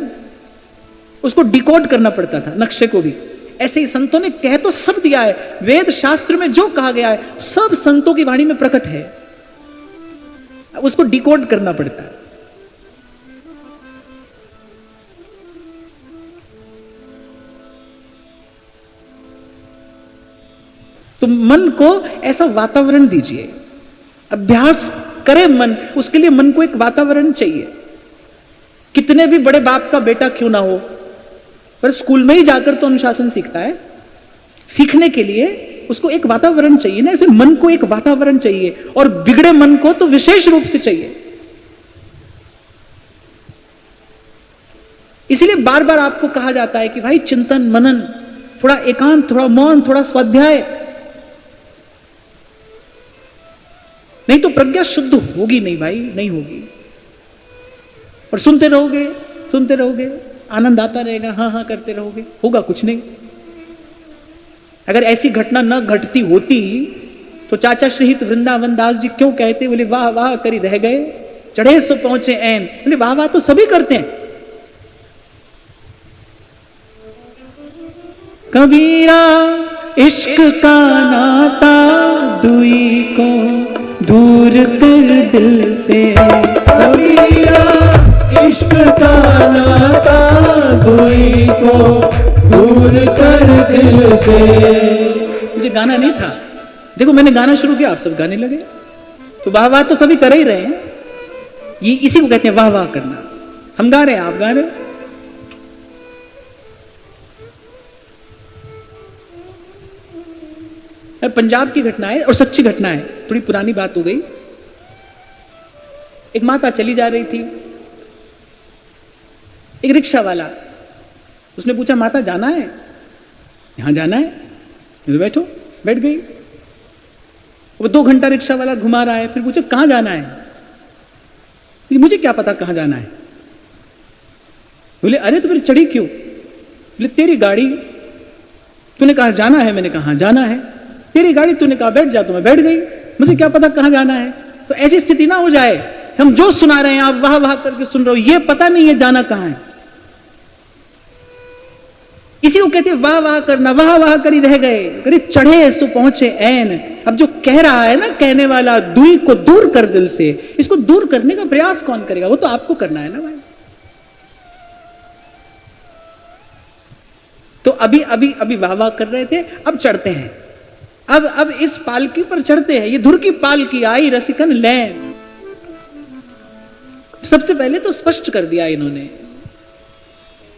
उसको डिकोड करना पड़ता था नक्शे को भी। ऐसे ही संतों ने कह तो सब दिया है, वेद शास्त्र में जो कहा गया है सब संतों की वाणी में प्रकट है, उसको डिकोड करना पड़ता है। तो मन को ऐसा वातावरण दीजिए, अभ्यास करे मन, उसके लिए मन को एक वातावरण चाहिए। कितने भी बड़े बाप का बेटा क्यों ना हो, पर स्कूल में ही जाकर तो अनुशासन सीखता है। सीखने के लिए उसको एक वातावरण चाहिए ना, ऐसे मन को एक वातावरण चाहिए, और बिगड़े मन को तो विशेष रूप से चाहिए। इसलिए बार बार आपको कहा जाता है कि भाई चिंतन मनन, थोड़ा एकांत, थोड़ा मौन, थोड़ा स्वाध्याय, नहीं तो प्रज्ञा शुद्ध होगी नहीं भाई, नहीं होगी। और सुनते रहोगे, आनंद आता रहेगा, हाँ हाँ करते रहोगे, होगा कुछ नहीं। अगर ऐसी घटना न घटती होती तो चाचा श्रीहित वृंदावन दास जी क्यों कहते, बोले वाह वाह करी रह गए, चढ़े सो पहुंचे ऐन। बोले वाह वाह तो सभी करते हैं। कबीरा इश्क का नाता दुई को दूर कर दिल से, कबीरा इश्क का नाता दुई को दूर कर दिल से। मुझे गाना नहीं था, देखो मैंने गाना शुरू किया, आप सब गाने लगे, तो वाह वाह तो सभी कर ही रहे हैं। ये इसी को कहते हैं वाह वाह करना। हम गा रहे हैं, आप गा रहे हैं। पंजाब की घटना है और सच्ची घटना है, थोड़ी पुरानी बात हो गई। एक माता चली जा रही थी, एक रिक्शा वाला, उसने पूछा माता जाना है? यहां जाना है। तो बैठो, बैठ गई। वो 2 घंटा रिक्शा वाला घुमा रहा है, फिर पूछा कहां जाना है? मुझे क्या पता कहां जाना है। बोले अरे तो फिर चढ़ी क्यों? बोले तेरी गाड़ी, तूने कहा जाना है, मैंने कहा जाना है। तेरी गाड़ी, तूने कहा बैठ जा, तो मैं बैठ गई, मुझे क्या पता कहां जाना है। तो ऐसी स्थिति ना हो जाए, हम जो सुना रहे हैं आप वाह वाह करके सुन रहे हो, ये पता नहीं है जाना कहां है। इसी को कहते हैं वाह वाह करना, वाह वाह करी रह गए, अरे चढ़े सो पहुंचे ऐन। अब जो कह रहा है ना, कहने वाला, दुई को दूर कर दिल से, इसको दूर करने का प्रयास कौन करेगा? वो तो आपको करना है ना भाई। तो अभी वाह वाह कर रहे थे, अब चढ़ते हैं, अब इस पालकी पर चढ़ते हैं। ये धुर की पालकी आई रसिकन लैन। सबसे पहले तो स्पष्ट कर दिया इन्होंने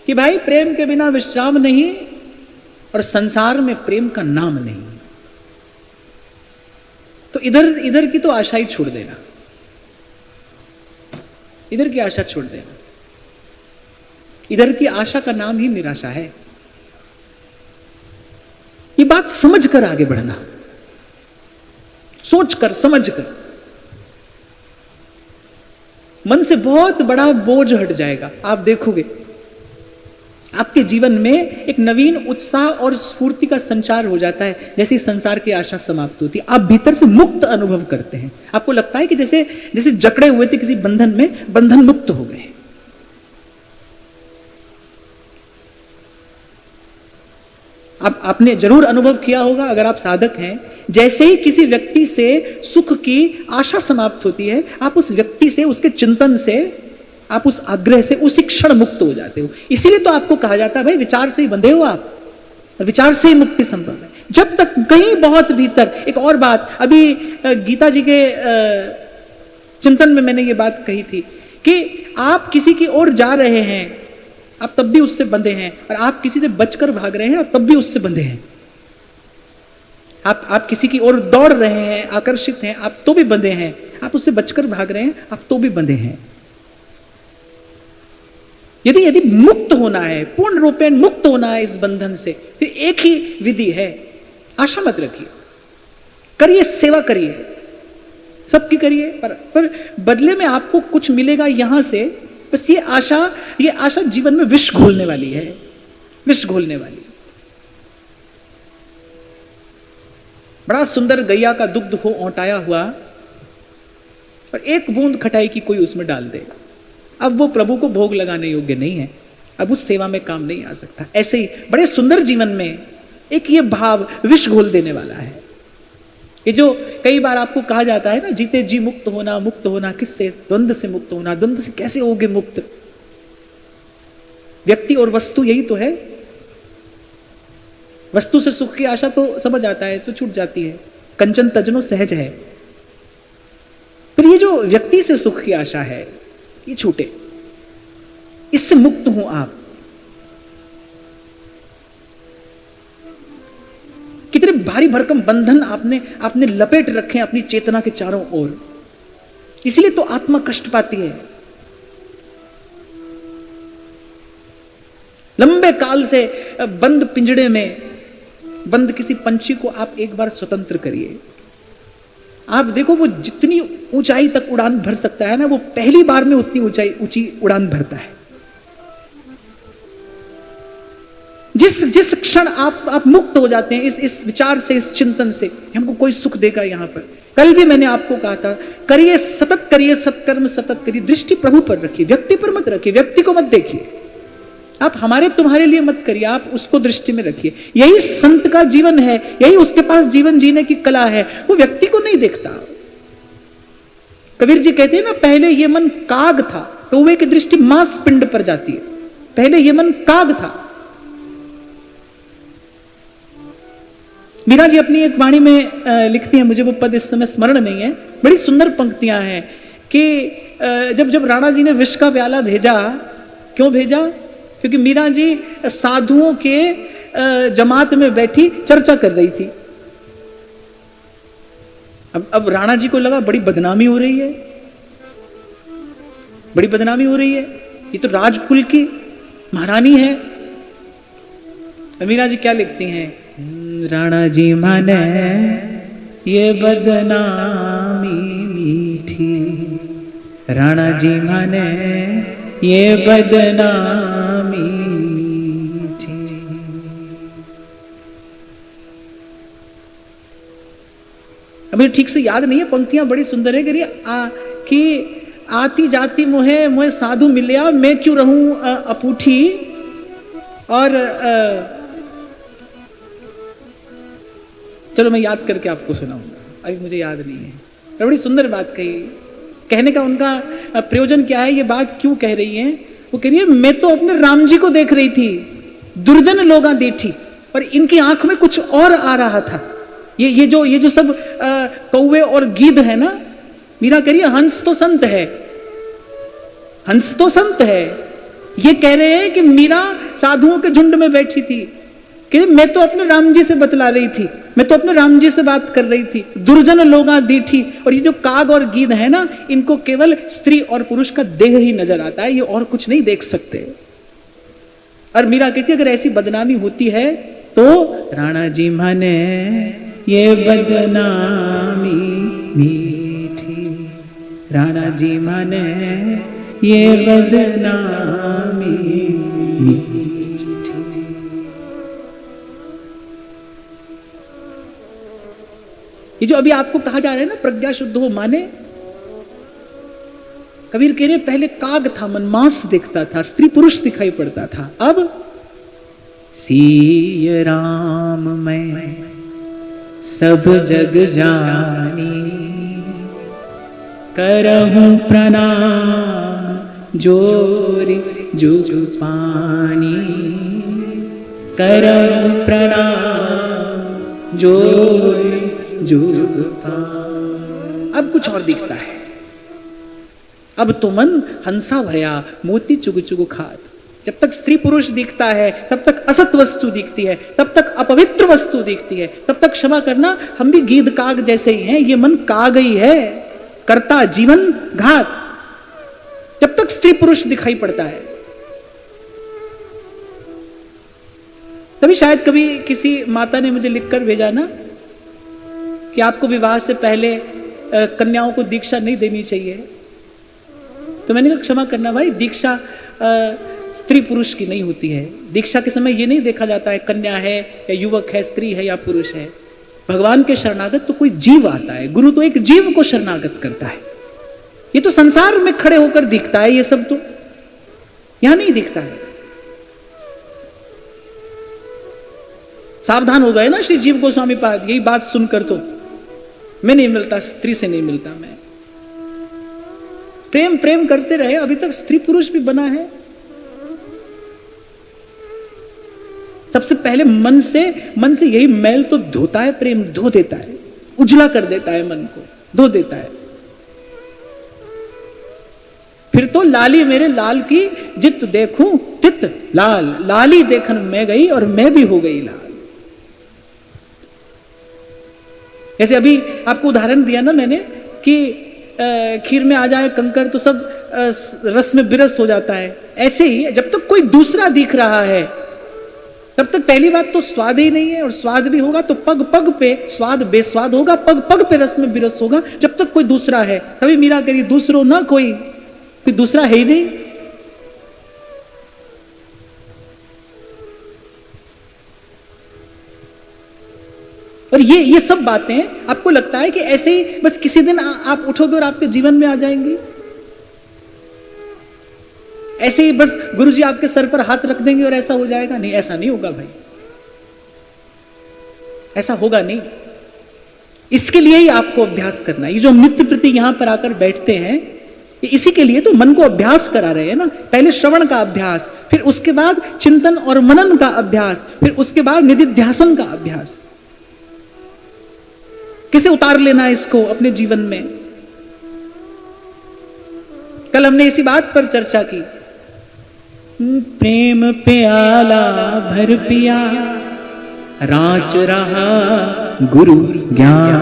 कि भाई प्रेम के बिना विश्राम नहीं, और संसार में प्रेम का नाम नहीं। तो इधर की तो आशा ही छोड़ देना, इधर की आशा छोड़ देना। इधर की आशा का नाम ही निराशा है। ये बात समझ कर आगे बढ़ना, सोच कर समझ कर। मन से बहुत बड़ा बोझ हट जाएगा। आप देखोगे आपके जीवन में एक नवीन उत्साह और स्फूर्ति का संचार हो जाता है। जैसे संसार की आशा समाप्त होती है, आप भीतर से मुक्त अनुभव करते हैं। आपको लगता है कि जैसे जैसे जकड़े हुए थे किसी बंधन में, बंधन मुक्त हो गए। आपने जरूर अनुभव किया होगा, अगर आप साधक हैं, जैसे ही किसी व्यक्ति से सुख की आशा समाप्त होती है, आप उस व्यक्ति से, उसके चिंतन से, आप उस आग्रह से उसी क्षण मुक्त हो जाते हो। इसीलिए तो आपको कहा जाता है भाई विचार से ही बंधे हो आप, विचार से ही मुक्ति संभव है। जब तक कहीं बहुत भीतर। एक और बात, अभी गीता जी के चिंतन में मैंने ये बात कही थी कि आप किसी की ओर जा रहे हैं, आप तब भी उससे बंधे हैं, और आप किसी से बचकर भाग रहे हैं, आप तब भी उससे बंधे हैं। आप किसी की ओर दौड़ रहे हैं, आकर्षित हैं, आप तो भी बंधे हैं। आप उससे बचकर भाग रहे हैं, आप तो भी बंधे हैं। यदि मुक्त होना है, पूर्ण रूपेण मुक्त होना है इस बंधन से, फिर एक ही विधि है, आशा मत रखिए, करिए, सेवा करिए, सबकी करिए, पर बदले में आपको कुछ मिलेगा यहां से। बस ये आशा जीवन में विष घोलने वाली है, विष घोलने वाली। बड़ा सुंदर गैया का दुग्ध हो औटाया हुआ, और एक बूंद खटाई की कोई उसमें डाल दे, अब वो प्रभु को भोग लगाने योग्य नहीं है, अब उस सेवा में काम नहीं आ सकता। ऐसे ही बड़े सुंदर जीवन में एक ये भाव विष घोल देने वाला है। ये जो कई बार आपको कहा जाता है ना, जीते जी मुक्त होना, किससे? द्वंद्व से मुक्त होना। द्वंद्व से कैसे होगे मुक्त? व्यक्ति और वस्तु, यही तो है। वस्तु से सुख की आशा तो समझ आता है, तो छूट जाती है, कंचन तजनो सहज है। फिर ये जो व्यक्ति से सुख की आशा है, ये छूटे, इससे मुक्त हूं आप। कितने भारी भरकम बंधन आपने लपेट रखे हैं अपनी चेतना के चारों ओर। इसलिए तो आत्मा कष्ट पाती है। लंबे काल से बंद पिंजड़े में बंद किसी पंछी को आप एक बार स्वतंत्र करिए, आप देखो वो जितनी ऊंचाई तक उड़ान भर सकता है ना, वो पहली बार में उतनी ऊंची उड़ान भरता है। जिस क्षण आप मुक्त हो जाते हैं इस विचार से, इस चिंतन से, हमको कोई सुख देगा यहां पर। कल भी मैंने आपको कहा था, करिए सत्कर्म सतत करिए, दृष्टि प्रभु पर रखिए, व्यक्ति पर मत रखिए, व्यक्ति को मत देखिए। आप हमारे तुम्हारे लिए मत करिए, आप उसको दृष्टि में रखिए। यही संत का जीवन है, यही उसके पास जीवन जीने की कला है। वो व्यक्ति को नहीं देखता। कबीर जी कहते हैं ना, पहले ये मन काग था, कौवे की दृष्टि मांस पिंड पर जाती है। पहले ये मन काग था। मीरा जी अपनी एक वाणी में लिखती हैं, मुझे वो पद इस समय स्मरण नहीं है, बड़ी सुंदर पंक्तियां हैं कि जब राणा जी ने विष का प्याला भेजा, क्यों भेजा? क्योंकि मीरा जी साधुओं के जमात में बैठी चर्चा कर रही थी। अब राणा जी को लगा बड़ी बदनामी हो रही है, बड़ी बदनामी हो रही है, ये तो राजकुल की महारानी है। मीरा जी क्या लिखती हैं? राणा जी माने ये बदनामी मीठी, राणा जी माने ये बदनामी मीठी। अभी ठीक से याद नहीं है, पंक्तियां बड़ी सुंदर है कि आती जाती मोहे साधु मिलिया, मैं क्यों रहूं अपूठी। और चलो मैं याद करके आपको सुनाऊंगा, अभी मुझे याद नहीं है। बड़ी सुंदर बात कही। कहने का उनका प्रयोजन क्या है, ये बात क्यों कह रही है? वो कह रही है, मैं तो अपने राम जी को देख रही थी, दुर्जन लोगा देखी, और इनकी आंख में कुछ और आ रहा था। ये जो सब कौवे और गीध है ना, मीरा कह रही है हंस तो संत है, हंस तो संत है। ये कह रहे हैं कि मीरा साधुओं के झुंड में बैठी थी कि मैं तो अपने राम जी से बतला रही थी, मैं तो अपने राम जी से बात कर रही थी, दुर्जन लोगा दीठी। और ये जो काग और गीध है ना, इनको केवल स्त्री और पुरुष का देह ही नजर आता है, ये और कुछ नहीं देख सकते। और मीरा कहती है अगर ऐसी बदनामी होती है तो राणा जी माने ये बदनामी मीठी। राणा जी माने ये बदनामी। ये जो अभी आपको कहा जा रहा है ना प्रज्ञा शुद्ध हो, माने कबीर कह रहे पहले काग था, मन मांस दिखता था, स्त्री पुरुष दिखाई पड़ता था, अब सिय राम मैं सब जग जानी, करहूं प्रणाम जोरि जुग पानी, करहूं प्रणाम जोरि जुग पानी। अब कुछ और दिखता है, अब तो मन हंसा भया मोती चुग चुग खात। जब तक स्त्री पुरुष दिखता है तब तक असत वस्तु दिखती है, तब तक अपवित्र वस्तु दिखती है, तब तक क्षमा करना हम भी गीध काग जैसे ही हैं, ये मन काग ही है, करता जीवन घात। जब तक स्त्री पुरुष दिखाई पड़ता है, तभी शायद कभी किसी माता ने मुझे लिखकर भेजा ना कि आपको विवाह से पहले कन्याओं को दीक्षा नहीं देनी चाहिए। तो मैंने कहा क्षमा करना भाई, दीक्षा स्त्री पुरुष की नहीं होती है। दीक्षा के समय ये नहीं देखा जाता है कन्या है या युवक है, स्त्री है या पुरुष है। भगवान के शरणागत तो कोई जीव आता है, गुरु तो एक जीव को शरणागत करता है। ये तो संसार में खड़े होकर दिखता है, ये सब तो यहां नहीं दिखता है। सावधान हो गए ना श्री जीव गोस्वामी पाद, यही बात सुनकर तो मैं नहीं मिलता, स्त्री से नहीं मिलता। मैं प्रेम प्रेम करते रहे, अभी तक स्त्री पुरुष भी बना है। सबसे पहले मन से यही मैल तो धोता है, प्रेम धो देता है, उजला कर देता है, मन को धो देता है। फिर तो लाली मेरे लाल की जित देखूं तित लाल, लाली देखन मैं गई और मैं भी हो गई लाल। जैसे अभी आपको उदाहरण दिया ना मैंने कि खीर में आ जाए कंकर तो सब रस में बिरस हो जाता है, ऐसे ही जब तक कोई दूसरा दिख रहा है तब तक पहली बात तो स्वाद ही नहीं है, और स्वाद भी होगा तो पग पग पे स्वाद बेस्वाद होगा, पग पग पे रस में बिरस होगा जब तक कोई दूसरा है। तभी मीरा कह रही दूसरो ना कोई दूसरा है ही नहीं। और ये सब बातें आपको लगता है कि ऐसे ही बस किसी दिन आप उठोगे और आपके जीवन में आ जाएंगी, ऐसे ही बस गुरुजी आपके सर पर हाथ रख देंगे और ऐसा हो जाएगा? नहीं, ऐसा नहीं होगा भाई, ऐसा होगा नहीं। इसके लिए ही आपको अभ्यास करना है। ये जो नित्य प्रति यहां पर आकर बैठते हैं, ये इसी के लिए तो मन को अभ्यास करा रहे हैं ना। पहले श्रवण का अभ्यास, फिर उसके बाद चिंतन और मनन का अभ्यास, फिर उसके बाद निधिध्यासन का अभ्यास। कैसे उतार लेना है इसको अपने जीवन में। कल हमने इसी बात पर चर्चा की, प्रेम प्याला भर पिया रांच रहा गुरु ज्ञान,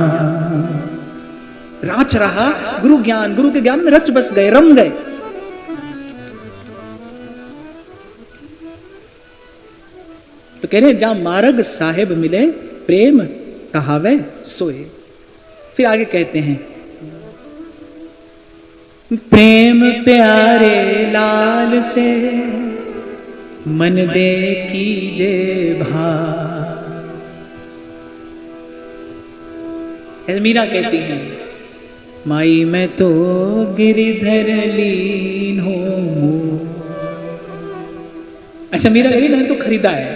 रांच रहा गुरु ज्ञान, गुरु के ज्ञान में रच बस गए, रम गए। तो कह रहे जहां मार्ग साहेब मिले प्रेम कहावे सोए। फिर आगे कहते हैं प्रेम प्यारे लाल से मन दे कीजे भा। ऐसे मीरा कहती हैं माई मैं तो गिरिधर लीन हो। अच्छा मीरा कह रही मैंने तो खरीदा है,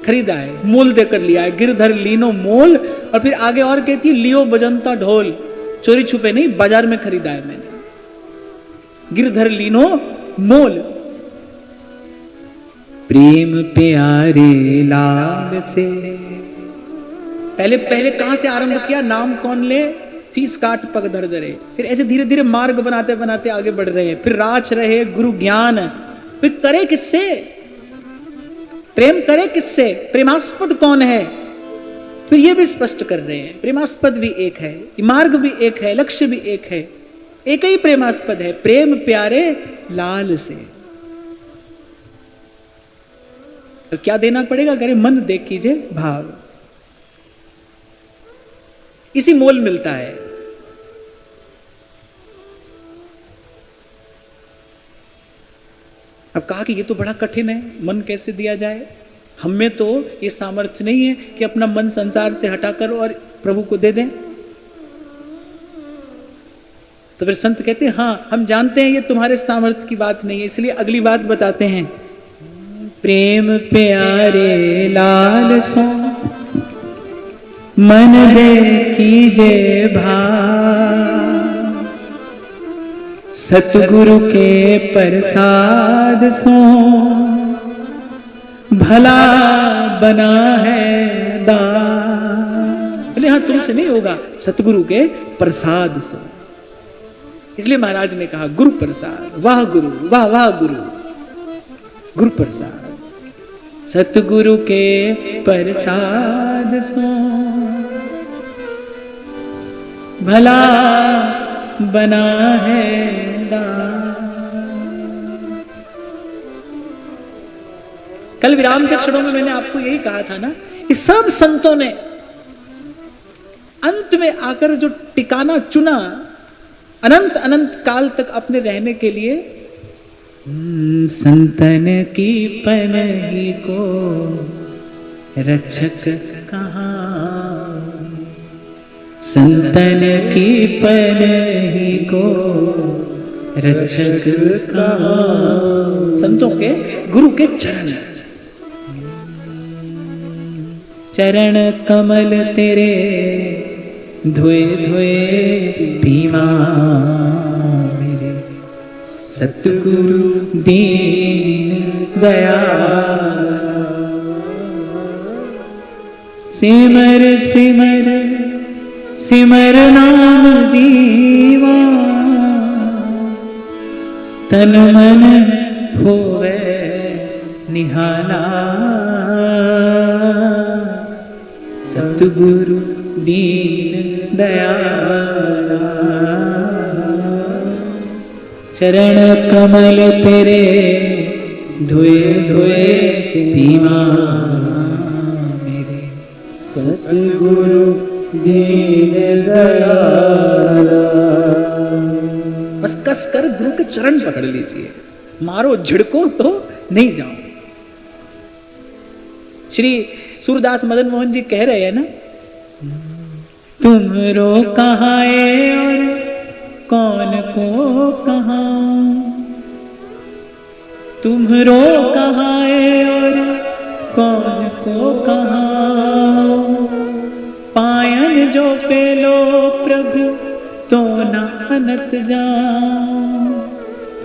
खरीदा है, मोल देकर लिया है, गिरधर लीनो मोल। और फिर आगे और कहती है लियो बजंता ढोल, चोरी छुपे नहीं, बाजार में खरीदा है मैंने, गिरधर लीनो मोल। प्रेम प्यारे लाल से, पहले पहले कहां से आरंभ किया, नाम कौन ले, चीज काट पग धर धरे। फिर ऐसे धीरे धीरे मार्ग बनाते बनाते आगे बढ़ रहे हैं। फिर राच रहे गुरु ज्ञान, फिर करे किससे, प्रेम करे किससे, प्रेमास्पद कौन है, फिर ये भी स्पष्ट कर रहे हैं। प्रेमास्पद भी एक है, मार्ग भी एक है, लक्ष्य भी एक है, एक ही प्रेमास्पद है, प्रेम प्यारे लाल से। और क्या देना पड़ेगा, करे मन देख कीजिए भाव, इसी मोल मिलता है। अब कहा कि ये तो बड़ा कठिन है, मन कैसे दिया जाए, हम में तो ये सामर्थ्य नहीं है कि अपना मन संसार से हटाकर और प्रभु को दे दें। तो फिर संत कहते हैं हाँ हम जानते हैं ये तुम्हारे सामर्थ्य की बात नहीं है, इसलिए अगली बात बताते हैं। प्रेम प्यारे लाल सो मन दे कीजे भाव, सतगुरु के प्रसाद सो भला बना है दान। बोले हाँ तुमसे नहीं होगा, सतगुरु के प्रसाद से। इसलिए महाराज ने कहा गुरु प्रसाद, वाह गुरु, वाह वाह गुरु, गुरु प्रसाद, सतगुरु के प्रसाद सो भला बना है दान। कल विराम के क्षणों में मैंने आपको यही कहा था ना कि सब संतों ने अंत में आकर जो ठिकाना चुना अनंत अनंत काल तक अपने रहने के लिए, संतन की पनही को रक्षक कहाँ, संतन की पनही को रक्षक कहाँ। संतों के गुरु के चरण, चरण कमल तेरे धोए धोए भीमा मेरे, सतगुरु दीन दयाल। सिमर सिमर सिमर नाम जीवा, तन मन होवे निहाला, सतगुरु दीन दयाला। चरण कमल तेरे धोए धोए भीमा मेरे, सतगुरु दीन दयाला। बस कस कर गुरु के चरण पकड़ लीजिए, मारो झिड़को तो नहीं जाओ। श्री सूरदास मदन मोहन जी कह रहे हैं ना, तुम रो कहाँ और कौन को कहाँ, तुम रो कहाँ और कौन को कहाँ, पायन जो पे लो प्रभु तो ना अनत जाओ,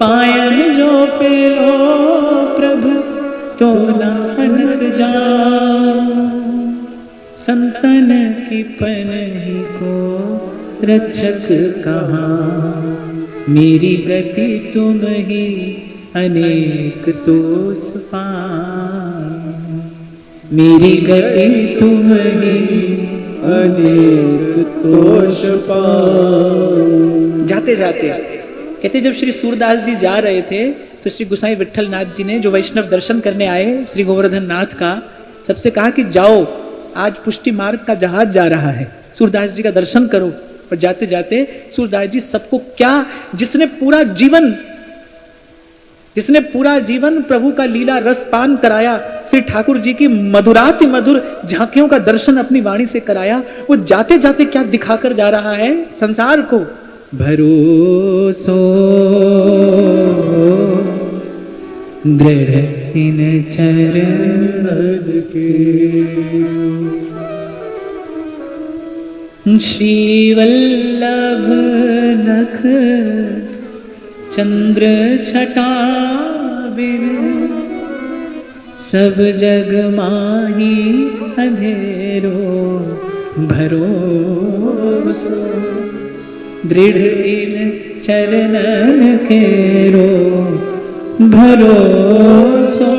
पायन जो पे लो प्रभु तो ना अनत जाओ। संतन की पनही को रक्षक कहाँ, मेरी गति तुम ही अनेक तोस पाए, मेरी गति तुम ही अनेक तोष पाए। जाते जाते कहते जब श्री सूरदास जी जा रहे थे तो श्री गोसाई विट्ठल नाथ जी ने, जो वैष्णव दर्शन करने आए श्री गोवर्धन नाथ का, सबसे कहा कि जाओ आज पुष्टि मार्ग का जहाज जा रहा है, सूरदास जी का दर्शन करो। और जाते जाते सूरदास जी सबको क्या, जिसने पूरा जीवन प्रभु का लीला रस पान कराया, श्री ठाकुर जी की मधुराति मधुर झांकियों का दर्शन अपनी वाणी से कराया, वो जाते जाते क्या दिखाकर जा रहा है संसार को, भरोसो दृढ़ इन चरण के, श्री वल्लभ नख चंद्र छटा बिन, सब जग माही अंधेरो भरोसो, दृढ़ इन चरणन केरो भरोसो,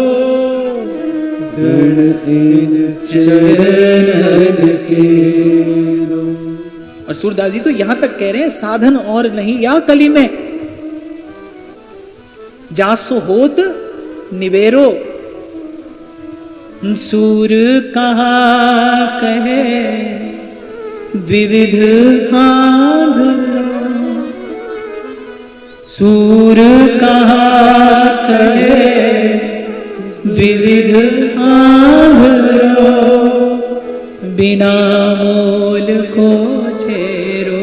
दृढ़ इन चरणन केरो। और सूरदास जी तो यहां तक कह रहे हैं साधन और नहीं या कली में, जासो होत निवेरो, सूर कहा कहे द्विविध हाथ, सूर कहा कहे बिना मोल को छेरो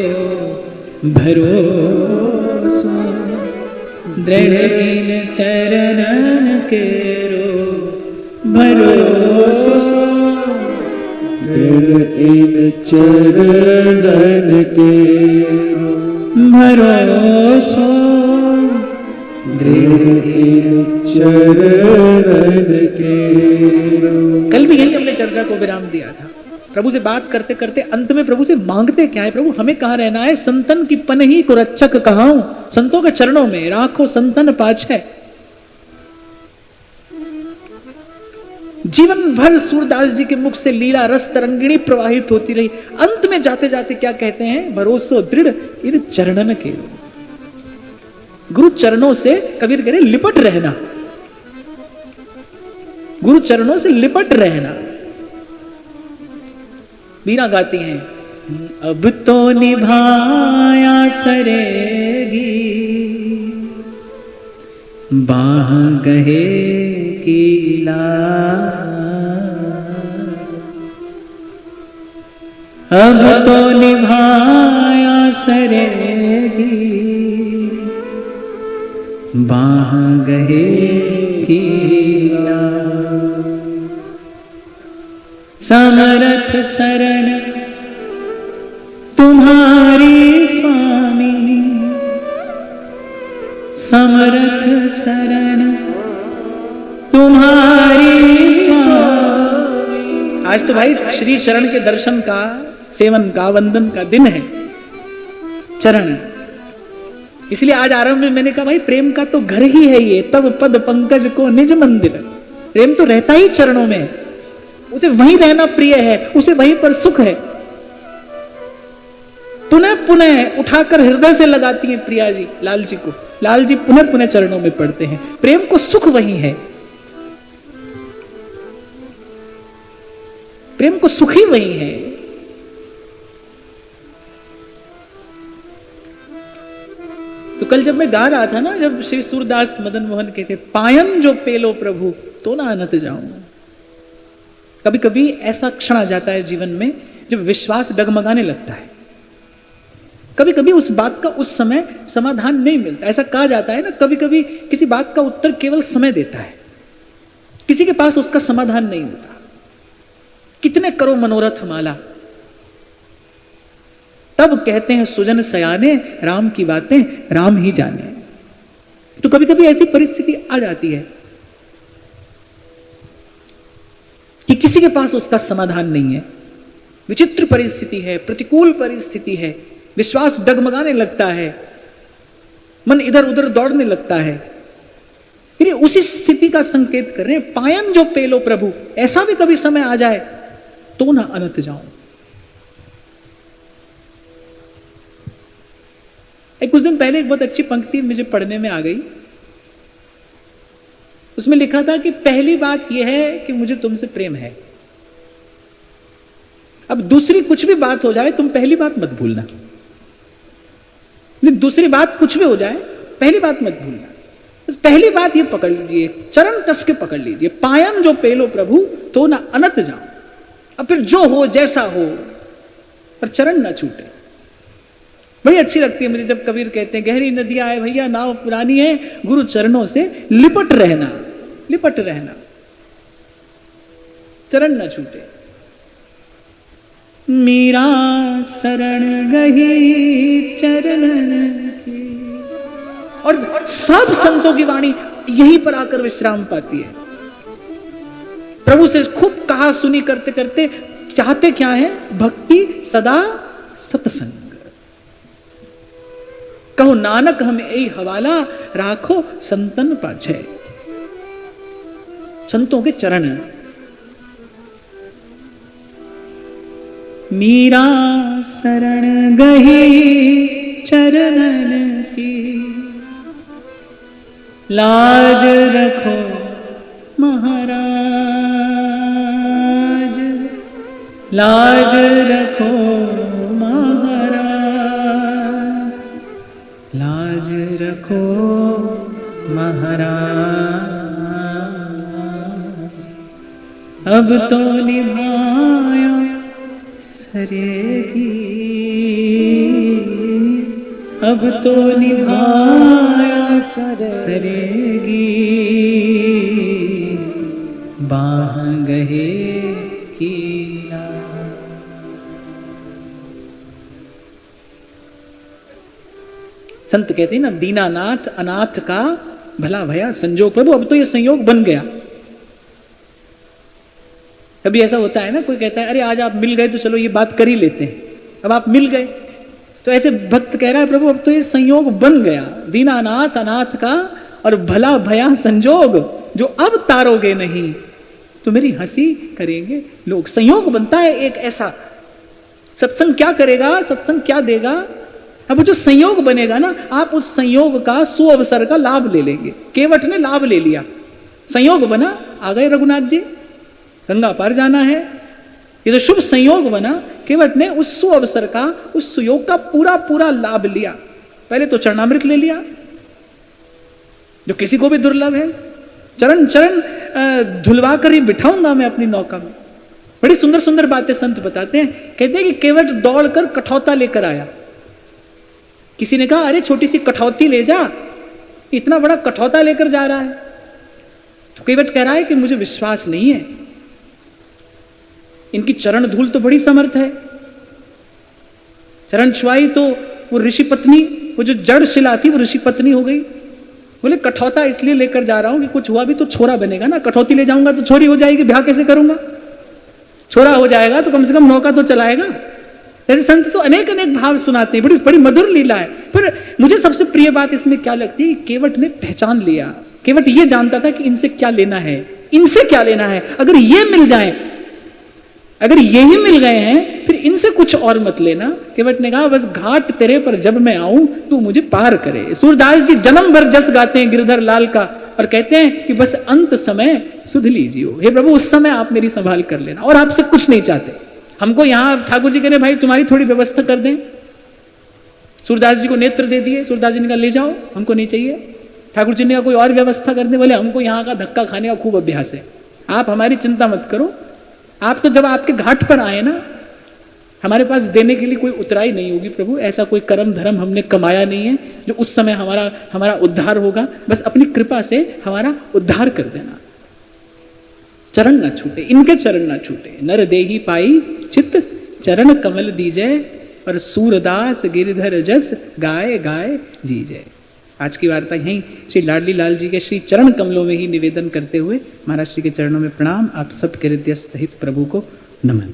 भरोसो, दृढ़ इन चरणन केरो भरोसो, दृढ़ इन चरणन केरो भरोसो, दृढ़ इन चरणन केरो। कल भी यही हमने चर्चा को विराम दिया था। प्रभु से बात करते करते अंत में प्रभु से मांगते क्या है? प्रभु हमें कहाँ रहना है? संतन की पनही को रक्षक कहाऊं, संतों के चरणों में राखो संतन पाछे। जीवन भर सूरदास जी के मुख से लीला रस तरंगिणी प्रवाहित होती रही। अंत में जाते जाते क्या कहते हैं? भरोसो दृढ़ इन चरणन के। गुरु चरणों से कबीर कह रहे लिपट रहना, गुरु चरणों से लिपट रहना। मीरा गाती हैं, अब तो निभाया सरेगी बाह गहे की लाज, अब तो निभाया सरेगी बाह गहे की लाज। समरथ शरण तुम्हारी स्वामी, समरथ शरण तुम्हारी स्वामी। आज तो भाई श्री चरण के दर्शन का, सेवन का, वंदन का दिन है। चरण, इसलिए आज आरंभ में मैंने कहा भाई प्रेम का तो घर ही है ये, तब पद पंकज को निज मंदिर। प्रेम तो रहता ही चरणों में, उसे वहीं रहना प्रिय है, उसे वहीं पर सुख है। पुनः पुनः उठाकर हृदय से लगाती हैं प्रिया जी लाल जी को, लाल जी पुनः पुनः चरणों में पड़ते हैं। प्रेम को सुख वहीं है, प्रेम को सुख ही वहीं है। तो कल जब मैं गा रहा था ना, जब श्री सूरदास मदन मोहन कहते पायन जो पेलो प्रभु तो ना अनत जाऊं। कभी कभी ऐसा क्षण आ जाता है जीवन में जब विश्वास डगमगाने लगता है। कभी कभी उस बात का उस समय समाधान नहीं मिलता। ऐसा कहा जाता है ना, कभी कभी किसी बात का उत्तर केवल समय देता है, किसी के पास उसका समाधान नहीं होता। कितने करो मनोरथ माला, तब कहते हैं सुजन सयाने राम की बातें राम ही जाने। तो कभी कभी ऐसी परिस्थिति आ जाती है कि किसी के पास उसका समाधान नहीं है। विचित्र परिस्थिति है, प्रतिकूल परिस्थिति है, विश्वास डगमगाने लगता है, मन इधर उधर दौड़ने लगता है। फिर उसी स्थिति का संकेत कर रहे हैं, पायन जो पेलो प्रभु, ऐसा भी कभी समय आ जाए तो ना अनंत जाऊं। कुछ दिन पहले एक बहुत अच्छी पंक्ति मुझे पढ़ने में आ गई। उसमें लिखा था कि पहली बात यह है कि मुझे तुमसे प्रेम है। अब दूसरी कुछ भी बात हो जाए, तुम पहली बात मत भूलना। नहीं, दूसरी बात कुछ भी हो जाए, पहली बात मत भूलना। बस पहली बात ये पकड़ लीजिए, चरण कस के पकड़ लीजिए, पायन जो पेलो प्रभु तो ना अनंत जाओ। अब फिर जो हो जैसा हो, पर चरण ना छूटे। बड़ी अच्छी लगती है मुझे जब कबीर कहते हैं, गहरी नदियां आए भैया नाव पुरानी है, गुरु चरणों से लिपट रहना, लिपट रहना, चरण ना छूटे। मीरा शरण गही चरणन की। और सब संतों की वाणी यहीं पर आकर विश्राम पाती है। प्रभु से खूब कहा सुनी करते करते चाहते क्या है? भक्ति सदा सत्संग। कहो नानक हम यही हवाला, राखो संतन पाछे। संतों के चरण। मीरा शरण गही चरणन की, लाज रखो महाराज, लाज रखो महाराज, लाज रखो महाराज। अब तो निभाया सरेगी, अब तो निभाया सरेगी, बाह गहे की ना। संत कहते हैं ना, दीनानाथ अनाथ का भला भया संजोग। प्रभु अब तो ये संयोग बन गया। कभी ऐसा होता है ना, कोई कहता है अरे आज आप मिल गए तो चलो ये बात कर ही लेते हैं, अब आप मिल गए। तो ऐसे भक्त कह रहा है प्रभु अब तो ये संयोग बन गया, दीनानाथ अनाथ का और भला भया संजोग, जो अब तारोगे नहीं तो मेरी हंसी करेंगे लोग। संयोग बनता है एक ऐसा। सत्संग क्या करेगा, सत्संग क्या देगा? अब जो संयोग बनेगा ना, आप उस संयोग का सुअवसर का लाभ ले लेंगे। केवट ने लाभ ले लिया, संयोग बना, आ गए रघुनाथ जी, गंगा पार जाना है। ये जो शुभ संयोग बना, केवट ने उस सुअवसर का, उस सुयोग का पूरा पूरा लाभ लिया। पहले तो चरणामृत ले लिया, जो किसी को भी दुर्लभ है। चरण चरण धुलवा कर ही बिठाऊंगा मैं अपनी नौका में। बड़ी सुंदर सुंदर बातें संत बताते हैं। कहते हैं कि केवट दौड़कर कठौता लेकर आया। किसी ने कहा अरे छोटी सी कठौती ले जा, इतना बड़ा कठौता लेकर जा रहा है। तो केवट कह रहा है कि मुझे विश्वास नहीं है, इनकी चरण धूल तो बड़ी समर्थ है। चरण छुआई तो वो ऋषि पत्नी, वो जो जड़ शिला थी वो ऋषि पत्नी हो गई। बोले कठौता इसलिए लेकर जा रहा हूं कि कुछ हुआ भी तो छोरा बनेगा ना, कठौती ले जाऊंगा तो छोरी हो जाएगी, ब्याह कैसे करूंगा? छोरा हो जाएगा तो कम से कम नौका तो चलाएगा। ऐसे संत तो अनेक अनेक भाव सुनाते हैं, बड़ी बड़ी मधुर लीला है। पर मुझे सबसे प्रिय बात इसमें क्या लगती है, केवट ने पहचान लिया। केवट ये जानता था कि इनसे क्या लेना है, इनसे क्या लेना है। अगर ये मिल जाए, अगर यही मिल गए हैं, फिर इनसे कुछ और मत लेना। केवट ने कहा बस घाट तेरे पर जब मैं आऊं तू मुझे पार करे। सूरदास जी जन्म भर जस गाते हैं गिरधर लाल का, और कहते हैं कि बस अंत समय सुध लीजियो, हे प्रभु उस समय आप मेरी संभाल कर लेना, और आपसे कुछ नहीं चाहते। हमको यहाँ ठाकुर जी कह रहे भाई तुम्हारी थोड़ी व्यवस्था कर दें। सूरदास जी को नेत्र दे दिए, सूरदास जी ने कहा ले जाओ, हमको नहीं चाहिए। ठाकुर जी ने कहा कोई और व्यवस्था कर दे, बोले हमको यहाँ का धक्का खाने का खूब अभ्यास है, आप हमारी चिंता मत करो। आप तो जब आपके घाट पर आए ना, हमारे पास देने के लिए कोई उतराई नहीं होगी प्रभु, ऐसा कोई कर्म धर्म हमने कमाया नहीं है जो उस समय हमारा उद्धार होगा। बस अपनी कृपा से हमारा उद्धार कर देना। चरण ना छूटे, इनके चरण ना छूटे। नर देही पाई चित चरण कमल दीजय, और सूरदास गिरधर जस गाय गाय जीजय। आज की वार्ता यहीं श्री लाडली लाल जी के श्री चरण कमलों में ही निवेदन करते हुए महाराज श्री के चरणों में प्रणाम। आप सब के हृदय सहित प्रभु को नमन।